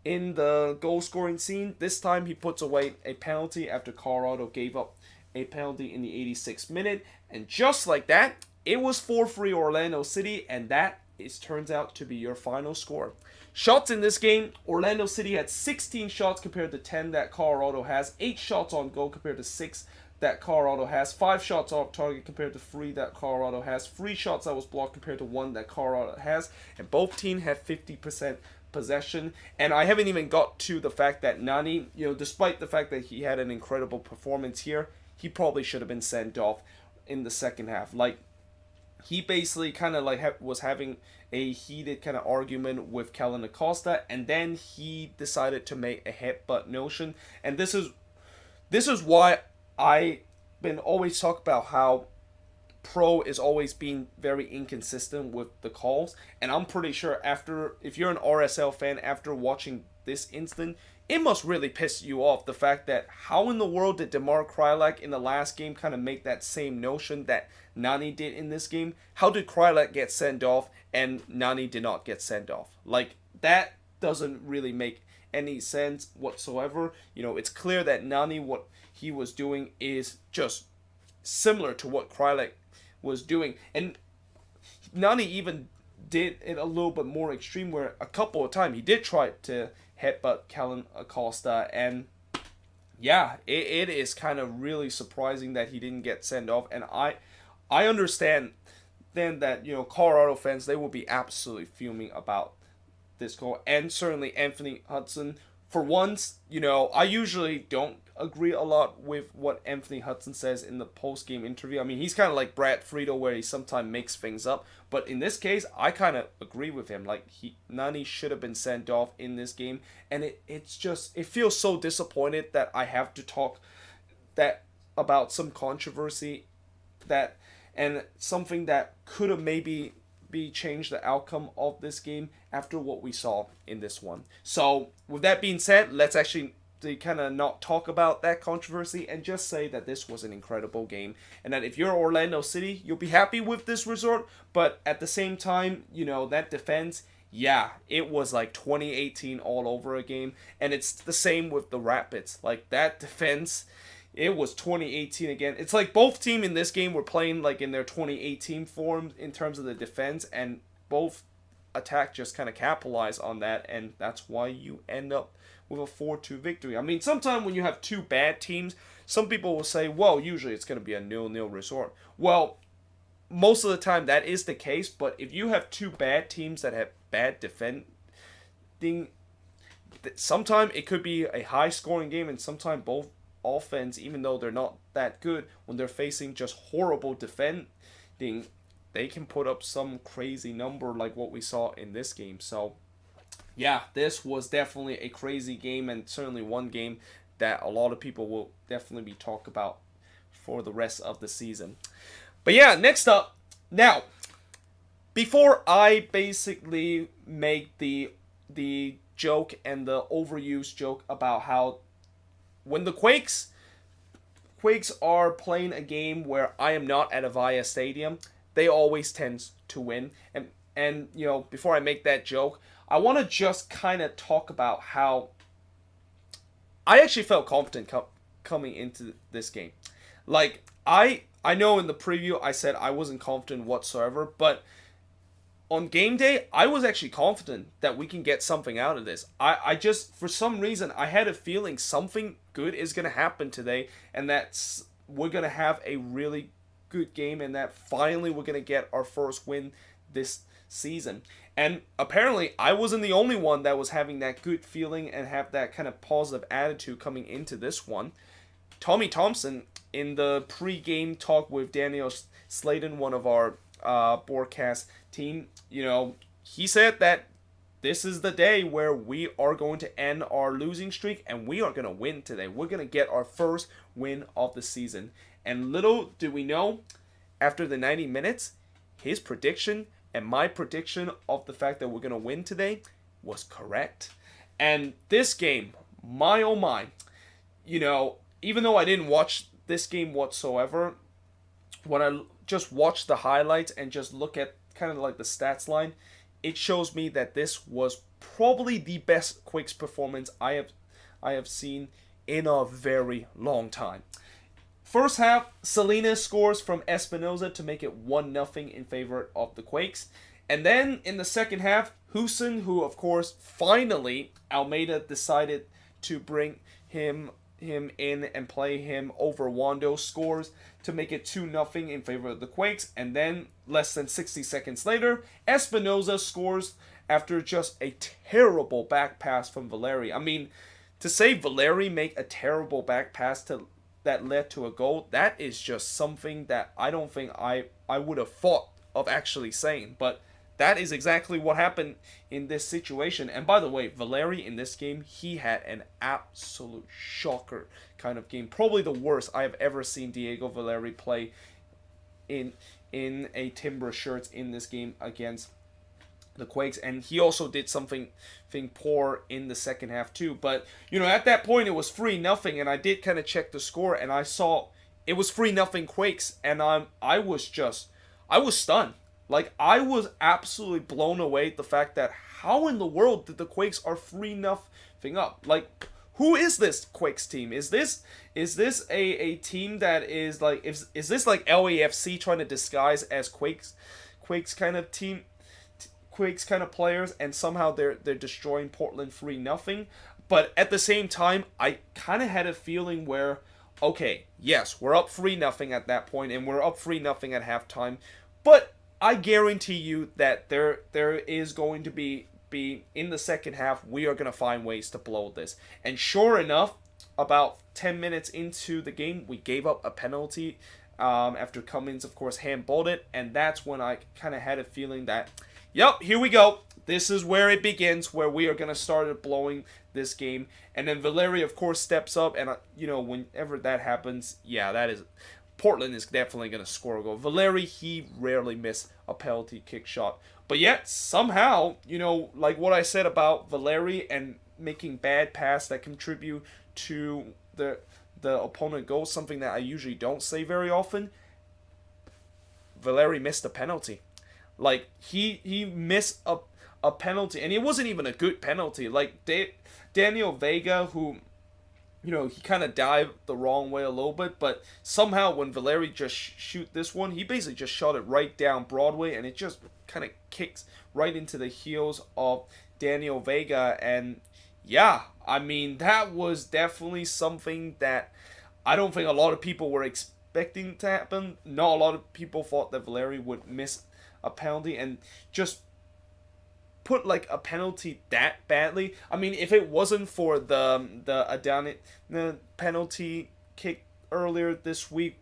Speaker 1: the goal scoring scene. This time he puts away a penalty after Colorado gave up a penalty in the 86th minute, and just like that, it was 4-3 Orlando City, and that turns out to be your final score. Shots in this game, Orlando City had 16 shots compared to 10 that Colorado has, 8 shots on goal compared to 6 that Colorado has, 5 shots off target compared to 3 that Colorado has, 3 shots that was blocked compared to 1 that Colorado has, and both teams had 50% possession. And I haven't even got to the fact that Nani, you know, despite the fact that he had an incredible performance here, he probably should have been sent off in the second half. Like, he basically kind of like was having a heated kind of argument with Kellen Acosta, and then he decided to make a headbutt notion. And this is why I've been always talk about how Pro is always being very inconsistent with the calls, and I'm pretty sure if you're an RSL fan, after watching this incident, it must really piss you off the fact that how in the world did DeMar Krylak in the last game kind of make that same notion that Nani did in this game? How did Krylak get sent off and Nani did not get sent off? Like, that doesn't really make any sense whatsoever. It's clear that Nani, what he was doing is just similar to what Krylak was doing, and Nani even did it a little bit more extreme, where a couple of times he did try to headbutt Kellen Acosta, and yeah, it is kind of really surprising that he didn't get sent off. And I understand then that Colorado fans, they will be absolutely fuming about this goal, and certainly Anthony Hudson. For once, I usually don't agree a lot with what Anthony Hudson says in the post-game interview. I mean, he's kind of like Brad Friedel, where he sometimes makes things up. But in this case, I kind of agree with him. Like, Nani should have been sent off in this game. And it feels so disappointed that I have to talk about some controversy and something that could have maybe changed the outcome of this game after what we saw in this one. So with that being said, let's actually kind of not talk about that controversy and just say that this was an incredible game, and that if you're Orlando City, you'll be happy with this result. But at the same time, that defense, yeah, it was like 2018 all over again. And it's the same with the Rapids. Like, that defense, it was 2018 again. It's like both teams in this game were playing like in their 2018 form in terms of the defense, and both attack just kind of capitalize on that, and that's why you end up with a 4-2 victory. I mean, sometimes when you have two bad teams, some people will say, well, usually it's going to be a 0-0 result. Well, most of the time that is the case, but if you have two bad teams that have bad defending, sometimes it could be a high-scoring game, and sometimes both offense, even though they're not that good, when they're facing just horrible defending, they can put up some crazy number like what we saw in this game. So yeah, this was definitely a crazy game, and certainly one game that a lot of people will definitely be talked about for the rest of the season. But yeah, next up, now, before I basically make the joke and the overused joke about how when the Quakes are playing a game where I am not at Avaya Stadium, they always tend to win. And before I make that joke, I want to just kind of talk about how I actually felt confident coming into this game. Like, I know in the preview I said I wasn't confident whatsoever, but on game day, I was actually confident that we can get something out of this. I just, for some reason, I had a feeling something good is going to happen today, and that we're going to have a really good game, and that finally we're going to get our first win this season. And apparently, I wasn't the only one that was having that good feeling and have that kind of positive attitude coming into this one. Tommy Thompson, in the pre-game talk with Daniel Slayton, one of our broadcast team, he said that this is the day where we are going to end our losing streak and we are going to win today. We're going to get our first win of the season. And little do we know, after the 90 minutes, his prediction and my prediction of the fact that we're going to win today was correct. And this game, my oh my, even though I didn't watch this game whatsoever, when I just watch the highlights and just look at kind of like the stats line, it shows me that this was probably the best Quakes performance I have seen in a very long time. First half, Salinas scores from Espinoza to make it 1-0 in favor of the Quakes. And then in the second half, Houston, who of course finally Almeida decided to bring him in and play him over Wando, scores to make it 2-0 in favor of the Quakes. And then less than 60 seconds later, Espinoza scores after just a terrible back pass from Valeri. I mean, to say Valeri make a terrible back pass that led to a goal, that is just something that I don't think I would have thought of actually saying. But that is exactly what happened in this situation. And by the way, Valeri in this game, he had an absolute shocker kind of game. Probably the worst I have ever seen Diego Valeri play in a Timber shirts in this game against the Quakes, and he also did something poor in the second half too. But at that point it was 3-0, and I did kind of check the score, and I saw it was 3-0 Quakes, and I was stunned. Like, I was absolutely blown away at the fact that how in the world did the Quakes are 3-0 up? Like, who is this Quakes team? Is this a team that is like, is this like LAFC trying to disguise as Quakes kind of team, Quakes kind of players, and somehow they're destroying Portland 3-0? But at the same time, I kind of had a feeling where, okay, yes, we're up 3-0 at that point, and we're up 3-0 at halftime, but I guarantee you that there is going to be in the second half, we are going to find ways to blow this. And sure enough, about 10 minutes into the game, we gave up a penalty after Cummins, of course, handballed it, and that's when I kind of had a feeling that, yep, here we go. This is where it begins, where we are going to start blowing this game. And then Valeri, of course, steps up, and whenever that happens, yeah, that is... Portland is definitely going to score a goal. Valeri, he rarely missed a penalty kick shot. But yet, somehow, like what I said about Valeri and making bad passes that contribute to the opponent goal, something that I usually don't say very often, Valeri missed a penalty. Like, he missed a penalty, and it wasn't even a good penalty. Like, Daniel Vega, who... he kind of dived the wrong way a little bit, but somehow when Valeri just shoot this one, he basically just shot it right down Broadway, and it just kind of kicks right into the heels of Daniel Vega. And yeah, I mean, that was definitely something that I don't think a lot of people were expecting to happen. Not a lot of people thought that Valeri would miss a penalty and just put like a penalty that badly. I mean, if it wasn't for the Adani penalty kick earlier this week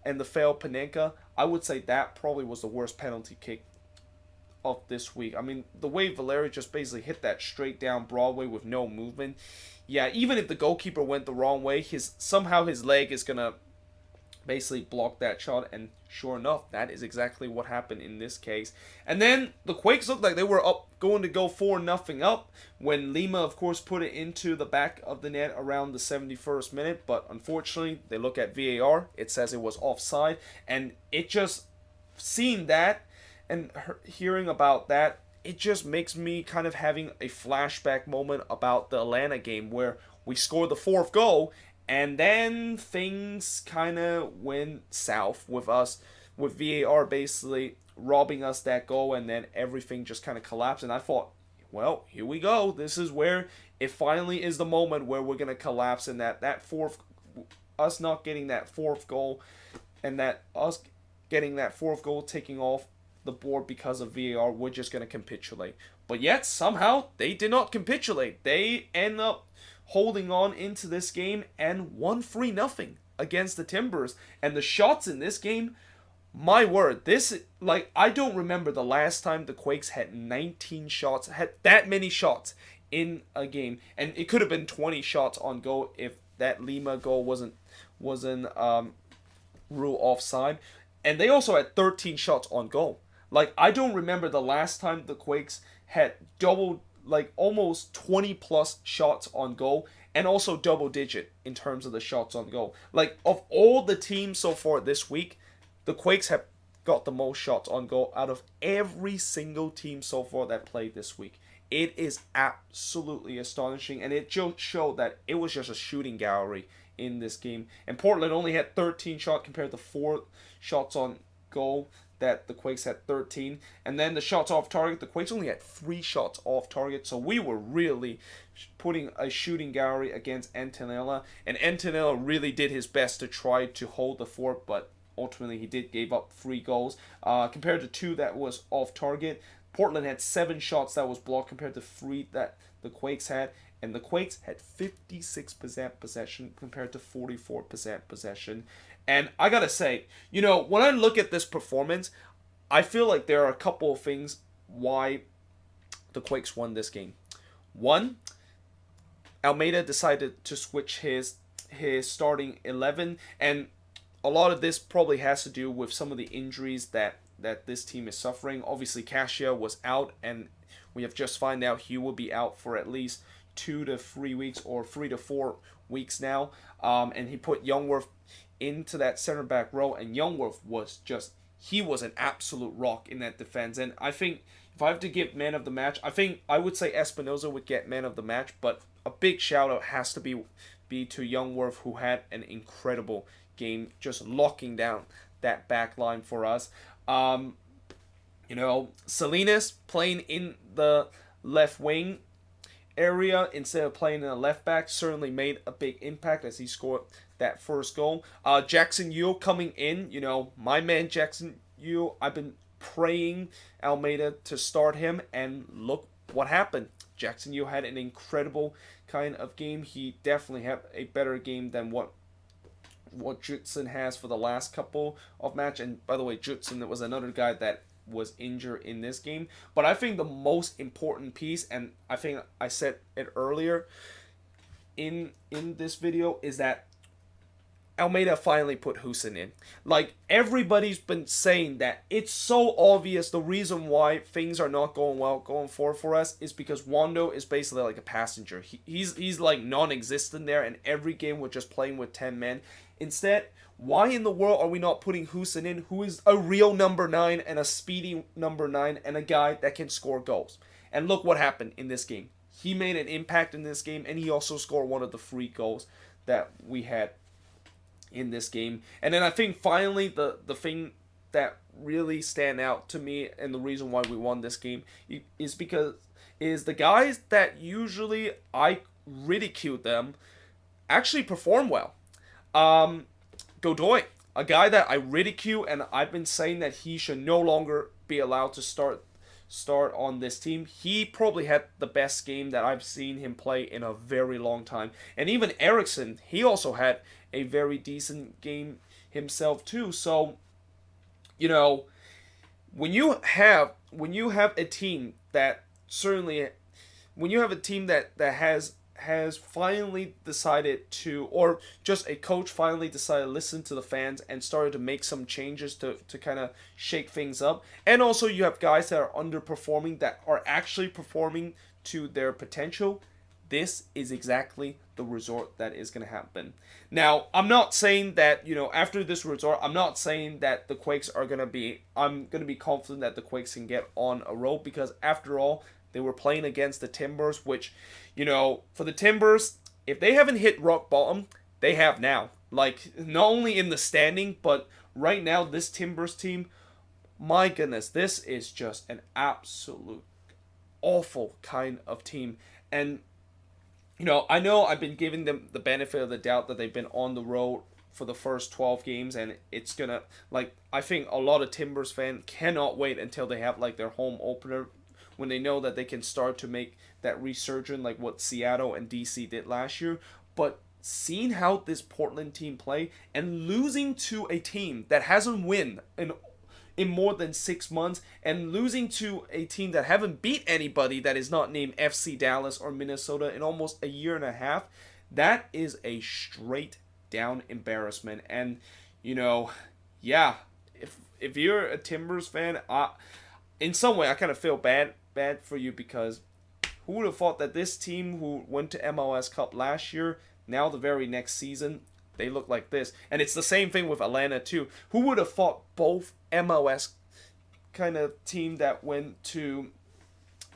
Speaker 1: and the failed Panenka, I would say that probably was the worst penalty kick of this week. I mean, the way Valeri just basically hit that straight down Broadway with no movement. Yeah, even if the goalkeeper went the wrong way, somehow his leg is gonna basically block that shot, and sure enough, that is exactly what happened in this case. And then the Quakes looked like they were going to go 4-0 up when Lima, of course, put it into the back of the net around the 71st minute, but unfortunately, they look at VAR, it says it was offside, and it just, seeing that and hearing about that, it just makes me kind of having a flashback moment about the Atlanta game where we scored the fourth goal, and then things kind of went south with us, with VAR basically robbing us that goal, and then everything just kind of collapsed. And I thought, well, here we go. This is where it finally is the moment where we're going to collapse, and us not getting that fourth goal, and that us getting that fourth goal taking off the board because of VAR, we're just going to capitulate. But yet, somehow, they did not capitulate. They end up holding on into this game and won 3-0 against the Timbers. And the shots in this game, my word, I don't remember the last time the Quakes had 19 shots, had that many shots in a game. And it could have been 20 shots on goal if that Lima goal wasn't ruled offside. And they also had 13 shots on goal. Like, I don't remember the last time the Quakes had almost 20 plus shots on goal, and also double digit in terms of the shots on goal. Like, of all the teams so far this week, the Quakes have got the most shots on goal out of every single team so far that played this week. It is absolutely astonishing, and it just showed that it was just a shooting gallery in this game. And Portland only had 13 shots compared to 4 shots on goal that the Quakes had 13. And then the shots off target, the Quakes only had 3 shots off target. So we were really putting a shooting gallery against Antonella. And Antonella really did his best to try to hold the fort, but ultimately he did give up 3 goals. Compared to 2 that was off target, Portland had 7 shots that was blocked compared to 3 that the Quakes had. And the Quakes had 56% possession compared to 44% possession. And I gotta say, when I look at this performance, I feel like there are a couple of things why the Quakes won this game. One, Almeida decided to switch his starting 11, and a lot of this probably has to do with some of the injuries that this team is suffering. Obviously, Cassia was out, and we have just found out he will be out for at least 2 to 3 weeks or 3 to 4 weeks now. And he put Youngworth into that center back row, and Youngworth was he was an absolute rock in that defense. And I think if I have to give man of the match, I would say Espinoza would get man of the match, but a big shout out has to be to Youngworth, who had an incredible game, just locking down that back line for us. Salinas playing in the left wing area instead of playing in the left back certainly made a big impact as he scored that first goal. Jackson Yu coming in, my man Jackson Yu, I've been praying Almeida to start him, and look what happened. Jackson Yu had an incredible kind of game. He definitely had a better game than what Jutson has for the last couple of matches. And by the way, Jutson was another guy that was injured in this game. But I think the most important piece, and I think I said it earlier in this video, is that Almeida finally put Husin in. Like, everybody's been saying that it's so obvious the reason why things are not going well going forward for us is because Wando is basically like a passenger. He's like non-existent there, and every game we're just playing with 10 men. Instead, why in the world are we not putting Husin in, who is a real number 9 and a speedy number 9 and a guy that can score goals? And look what happened in this game. He made an impact in this game, and he also scored one of the 3 goals that we had in this game. And then I think finally the thing that really stand out to me, and the reason why we won this game, is because the guys that usually I ridicule them actually perform well. Godoy, a guy that I ridicule, and I've been saying that he should no longer be allowed to start on this team. He probably had the best game that I've seen him play in a very long time. And even Eriksson, he also had a very decent game himself too. So, when you have a team that has finally decided to, or just a coach finally decided to listen to the fans and started to make some changes to kind of shake things up. And also you have guys that are underperforming that are actually performing to their potential. This is exactly the result that is going to happen. Now, I'm not saying that, after this result, I'm not saying that the Quakes I'm going to be confident that the Quakes can get on a roll, because after all, they were playing against the Timbers, which, for the Timbers, if they haven't hit rock bottom, they have now. Like, not only in the standing, but right now, this Timbers team, my goodness, this is just an absolute awful kind of team. And, I know I've been giving them the benefit of the doubt that they've been on the road for the first 12 games, and it's gonna, I think a lot of Timbers fans cannot wait until they have, their home opener, when they know that they can start to make that resurgence like what Seattle and DC did last year. But seeing how this Portland team play and losing to a team that hasn't won in more than 6 months, and losing to a team that haven't beat anybody that is not named FC Dallas or Minnesota in almost a year and a half, that is a straight down embarrassment. And, if you're a Timbers fan, in some way I kind of feel bad for you, because who would have thought that this team who went to MLS Cup last year, now the very next season, they look like this. And it's the same thing with Atlanta too. Who would have thought both MLS kind of team that went to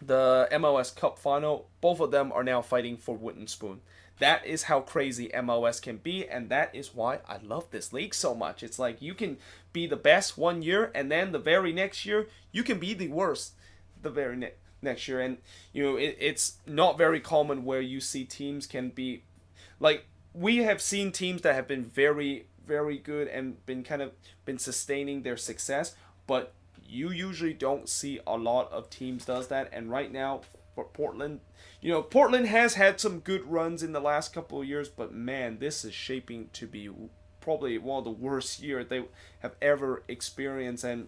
Speaker 1: the MLS Cup final, both of them are now fighting for wooden spoon. That is how crazy MLS can be, and that is why I love this league so much. It's like you can be the best one year, and then the very next year, you can be the worst the very next year. And, it's not very common where you see teams can be, we have seen teams that have been very, very good and been sustaining their success, but you usually don't see a lot of teams does that. And right now, for Portland, Portland has had some good runs in the last couple of years, but man, this is shaping to be probably one of the worst years they have ever experienced. And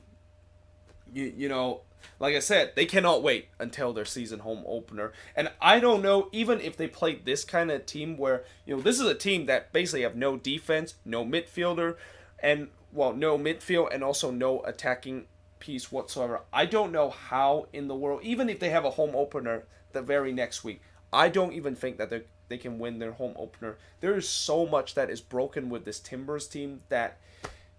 Speaker 1: like I said, they cannot wait until their season home opener. And I don't know, even if they played this kind of team where, this is a team that basically have no defense, no midfielder, and well, no midfield and also no attacking piece whatsoever. I don't know how in the world, even if they have a home opener the very next week, I don't even think that they can win their home opener. There is so much that is broken with this Timbers team that,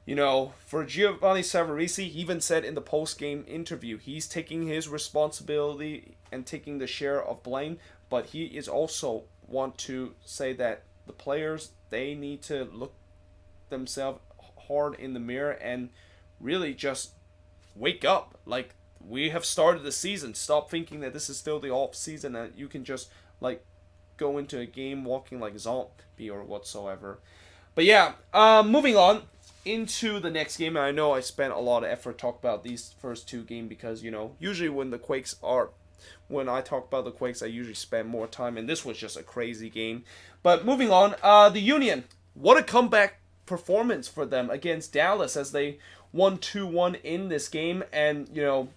Speaker 1: for Giovanni Savarese, he even said in the post-game interview, he's taking his responsibility and taking the share of blame, but he is also want to say that the players, they need to look themselves hard in the mirror and really just wake up. Like, we have started the season. Stop thinking that this is still the off season and you can just like go into a game walking like a zombie or whatsoever. But yeah, moving on into the next game. And I know I spent a lot of effort talking about these first two games because, usually when I talk about the Quakes, I usually spend more time, and this was just a crazy game. But moving on, the Union, what a comeback performance for them against Dallas as they won 2-1 in this game. And,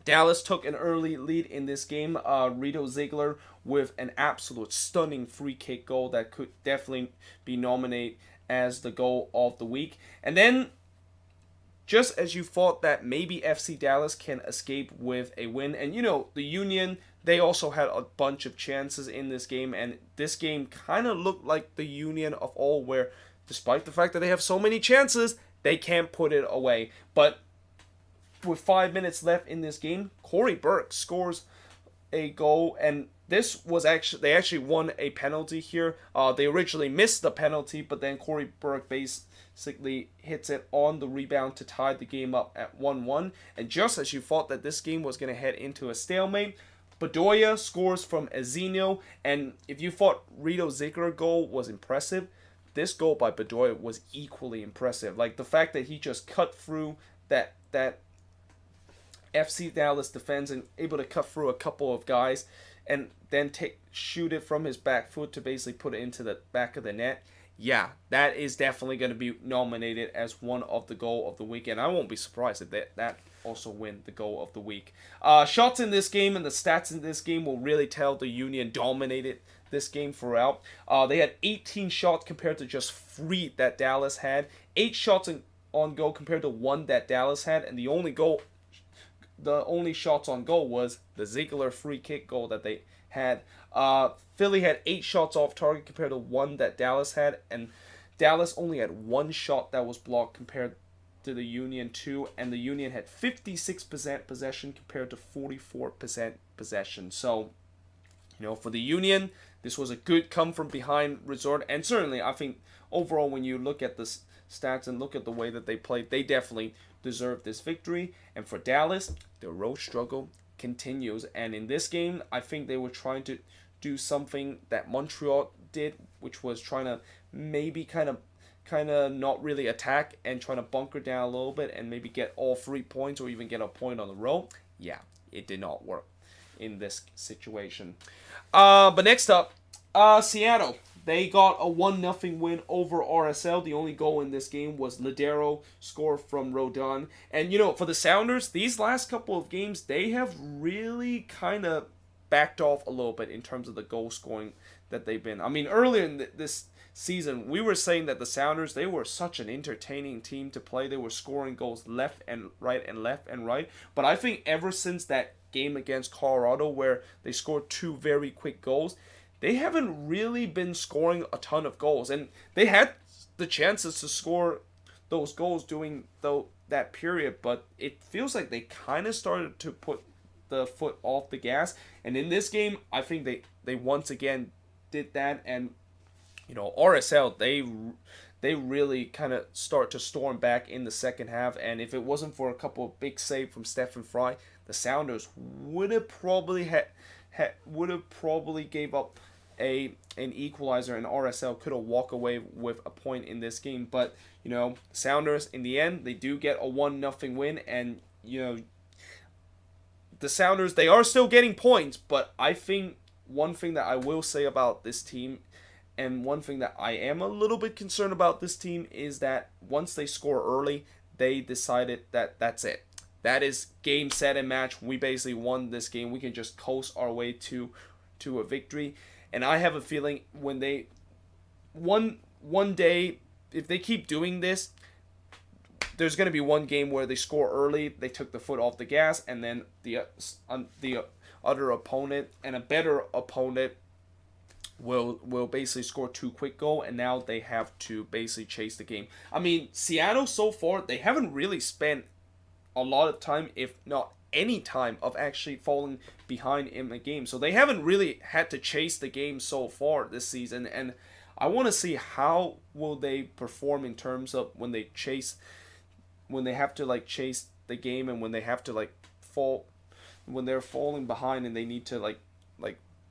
Speaker 1: Dallas took an early lead in this game. Rito Ziegler with an absolute stunning free kick goal that could definitely be nominated as the goal of the week. And then, just as you thought that maybe FC Dallas can escape with a win, and the Union, they also had a bunch of chances in this game, and this game kind of looked like the Union of all, where despite the fact that they have so many chances, they can't put it away. But with 5 minutes left in this game, Corey Burke scores a goal, and this was they actually won a penalty here. They originally missed the penalty, but then Corey Burke basically hits it on the rebound to tie the game up at 1-1. And just as you thought that this game was going to head into a stalemate, Bedoya scores from Ezinho, and if you thought Rito Ziegler goal was impressive, this goal by Bedoya was equally impressive. Like the fact that he just cut through that FC Dallas defense and able to cut through a couple of guys and then shoot it from his back foot to basically put it into the back of the net. Yeah, that is definitely going to be nominated as one of the goal of the week, and I won't be surprised if that also win the goal of the week. Shots in this game and the stats in this game will really tell the Union dominated this game throughout. They had 18 shots compared to just 3 that Dallas had. 8 shots on goal compared to 1 that Dallas had, and the only shots on goal was the Ziegler free kick goal that they had. Philly had 8 shots off target compared to 1 that Dallas had, and Dallas only had 1 shot that was blocked compared to the Union 2, and the Union had 56% possession compared to 44% possession. So, for the Union, this was a good come from behind resort, and certainly I think overall when you look at the stats and look at the way that they played, they definitely deserve this victory. And for Dallas, the road struggle continues, and in this game I think they were trying to do something that Montreal did, which was trying to maybe kind of not really attack and trying to bunker down a little bit and maybe get all 3 points or even get a point on the road. Yeah, it did not work in this situation. But next up, Seattle. They got a 1-0 win over RSL. The only goal in this game was Ladero score from Rodon. And, for the Sounders, these last couple of games, they have really kind of backed off a little bit in terms of the goal scoring that they've been. I mean, earlier in this season, we were saying that the Sounders, they were such an entertaining team to play. They were scoring goals left and right and left and right. But I think ever since that game against Colorado where they scored 2 very quick goals, they haven't really been scoring a ton of goals. And they had the chances to score those goals during that period, but it feels like they kind of started to put the foot off the gas. And in this game, I think they once again did that. And, RSL, they really kind of start to storm back in the second half. And if it wasn't for a couple of big saves from Stephen Fry, the Sounders would have probably gave up an equalizer, and RSL could have walked away with a point in this game. But Sounders in the end, they do get a 1-0 win, and the Sounders, they are still getting points. But I think one thing that I will say about this team, and one thing that I am a little bit concerned about this team, is that once they score early, they decided that that's it. That is game, set, and match. We basically won this game. We can just coast our way to a victory. And I have a feeling when they one day, if they keep doing this, there's going to be one game where they score early, they took the foot off the gas, and then the other opponent and a better opponent will basically score 2 quick goals, and now they have to basically chase the game. I mean, Seattle so far, they haven't really spent a lot of time, if not any time, of actually falling behind in the game. So they haven't really had to chase the game so far this season, and I want to see how will they perform in terms of when they have to like chase the game, and when they have to like when they're falling behind and they need to like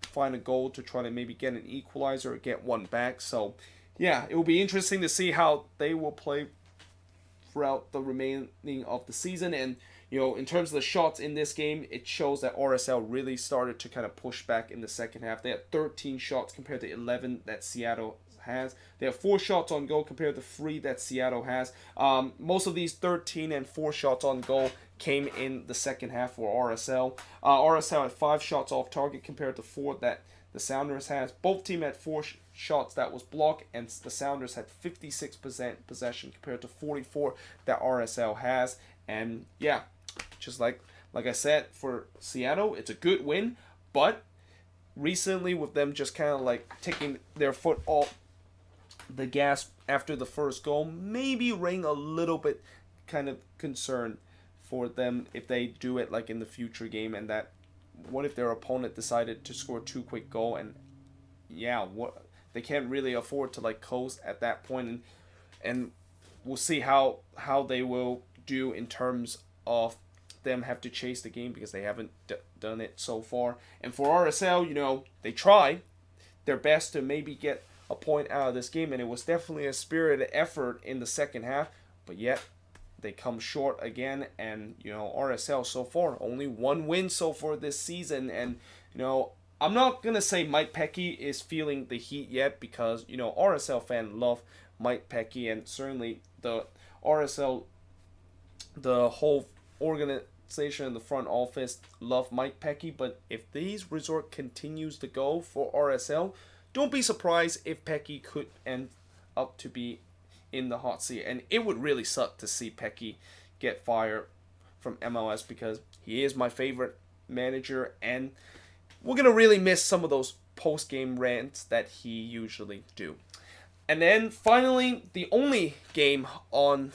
Speaker 1: find a goal to try to maybe get an equalizer or get one back. So yeah, it will be interesting to see how they will play throughout the remaining of the season. And in terms of the shots in this game, it shows that RSL really started to kind of push back in the second half. They had 13 shots compared to 11 that Seattle has. They have 4 shots on goal compared to 3 that Seattle has. Most of these 13 and 4 shots on goal came in the second half for RSL. RSL had 5 shots off target compared to 4 that the Sounders has. Both teams had 4 shots that was blocked, and the Sounders had 56% possession compared to 44 that RSL has. And yeah, just like I said, for Seattle, it's a good win, but recently with them just kind of like taking their foot off the gas after the first goal, maybe ring a little bit kind of concern for them if they do it like in the future game, and that what if their opponent decided to score 2 quick goals, and yeah, what they can't really afford to like coast at that point, and we'll see how they will do in terms of them have to chase the game, because they haven't done it so far. And for RSL, they try their best to maybe get a point out of this game, and it was definitely a spirited effort in the second half, but yet they come short again. And RSL so far only 1 win so far this season, and I'm not gonna say Mike Pecky is feeling the heat yet, because RSL fans love Mike Pecky, and certainly the RSL, the whole organization and the front office love Mike Pecky. But if these result continues to go for RSL, don't be surprised if Pecky could end up to be in the hot seat. And it would really suck to see Pecky get fired from MLS, because he is my favorite manager, and we're going to really miss some of those post-game rants that he usually do. And then finally, the only game on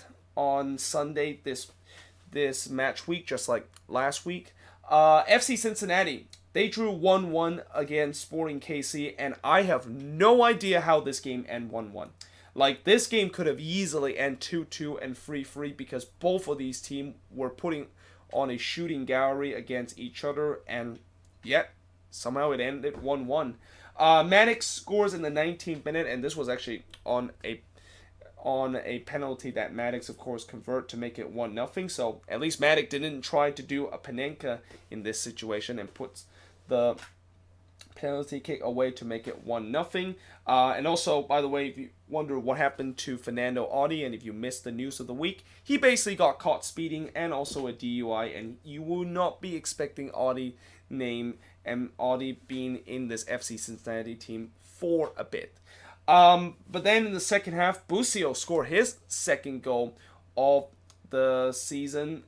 Speaker 1: Sunday this match week, just like last week, FC Cincinnati, they drew 1-1 against Sporting KC, and I have no idea how this game ended 1-1. Like, this game could have easily ended 2-2 and 3-3, because both of these teams were putting on a shooting gallery against each other, and yet somehow it ended 1-1. Maddox scores in the 19th minute, and this was actually on a penalty that Maddox, of course, convert to make it 1-0. So at least Maddox didn't try to do a Panenka in this situation and puts the penalty kick away to make it 1-0. And also, by the way, if you wonder what happened to Fernando Audi, and if you missed the news of the week, he basically got caught speeding and also a DUI, and you will not be expecting Audi name and Audi being in this FC Cincinnati team for a bit. But then in the second half, Busio scored his second goal of the season,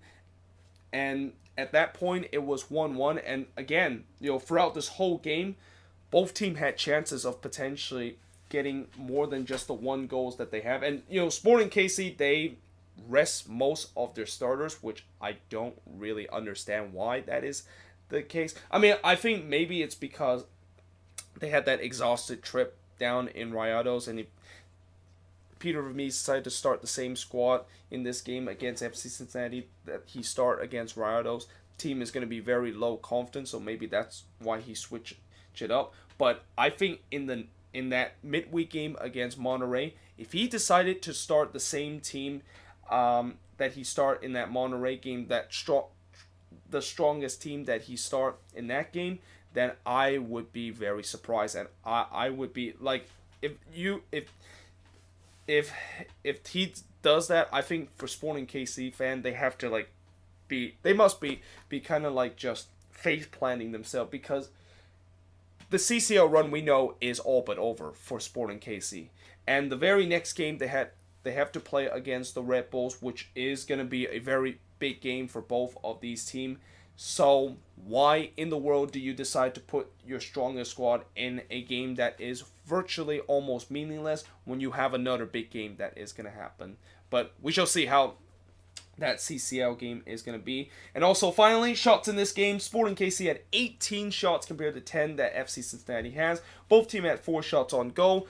Speaker 1: and at that point it was 1-1. And again, throughout this whole game, both teams had chances of potentially getting more than just the 1 goals that they have. And Sporting KC, they rest most of their starters, which I don't really understand why that is the case. I mean, I think maybe it's because they had that exhausted trip down in Rayados, and Peter Vermees decided to start the same squad in this game against FC Cincinnati that he start against Rayados. Team is going to be very low confidence, so maybe that's why he switched it up. But I think in that midweek game against Monterrey, if he decided to start the same team that he start in that Monterrey game, the strongest team that he start in that game, then I would be very surprised, and I would be like, if he does that, I think for Sporting KC fan, they have to they must be kind of like just face planting themselves, because the CCL run we know is all but over for Sporting KC, and the very next game they had They have to play against the Red Bulls, which is going to be a very big game for both of these teams. So why in the world do you decide to put your strongest squad in a game that is virtually almost meaningless when you have another big game that is going to happen? But we shall see how that CCL game is going to be. And also, finally, shots in this game. Sporting KC had 18 shots compared to 10 that FC Cincinnati has. Both teams had 4 shots on goal.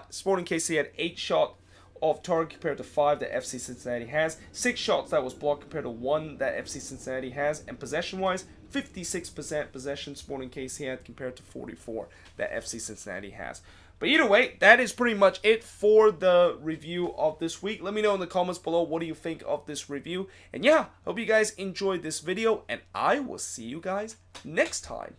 Speaker 1: Sporting KC had 8 shots off target compared to 5 that FC Cincinnati has. 6 shots that was blocked compared to 1 that FC Cincinnati has. And possession-wise, 56% possession Sporting KC had compared to 44 that FC Cincinnati has. But either way, that is pretty much it for the review of this week. Let me know in the comments below what do you think of this review. And yeah, hope you guys enjoyed this video, and I will see you guys next time.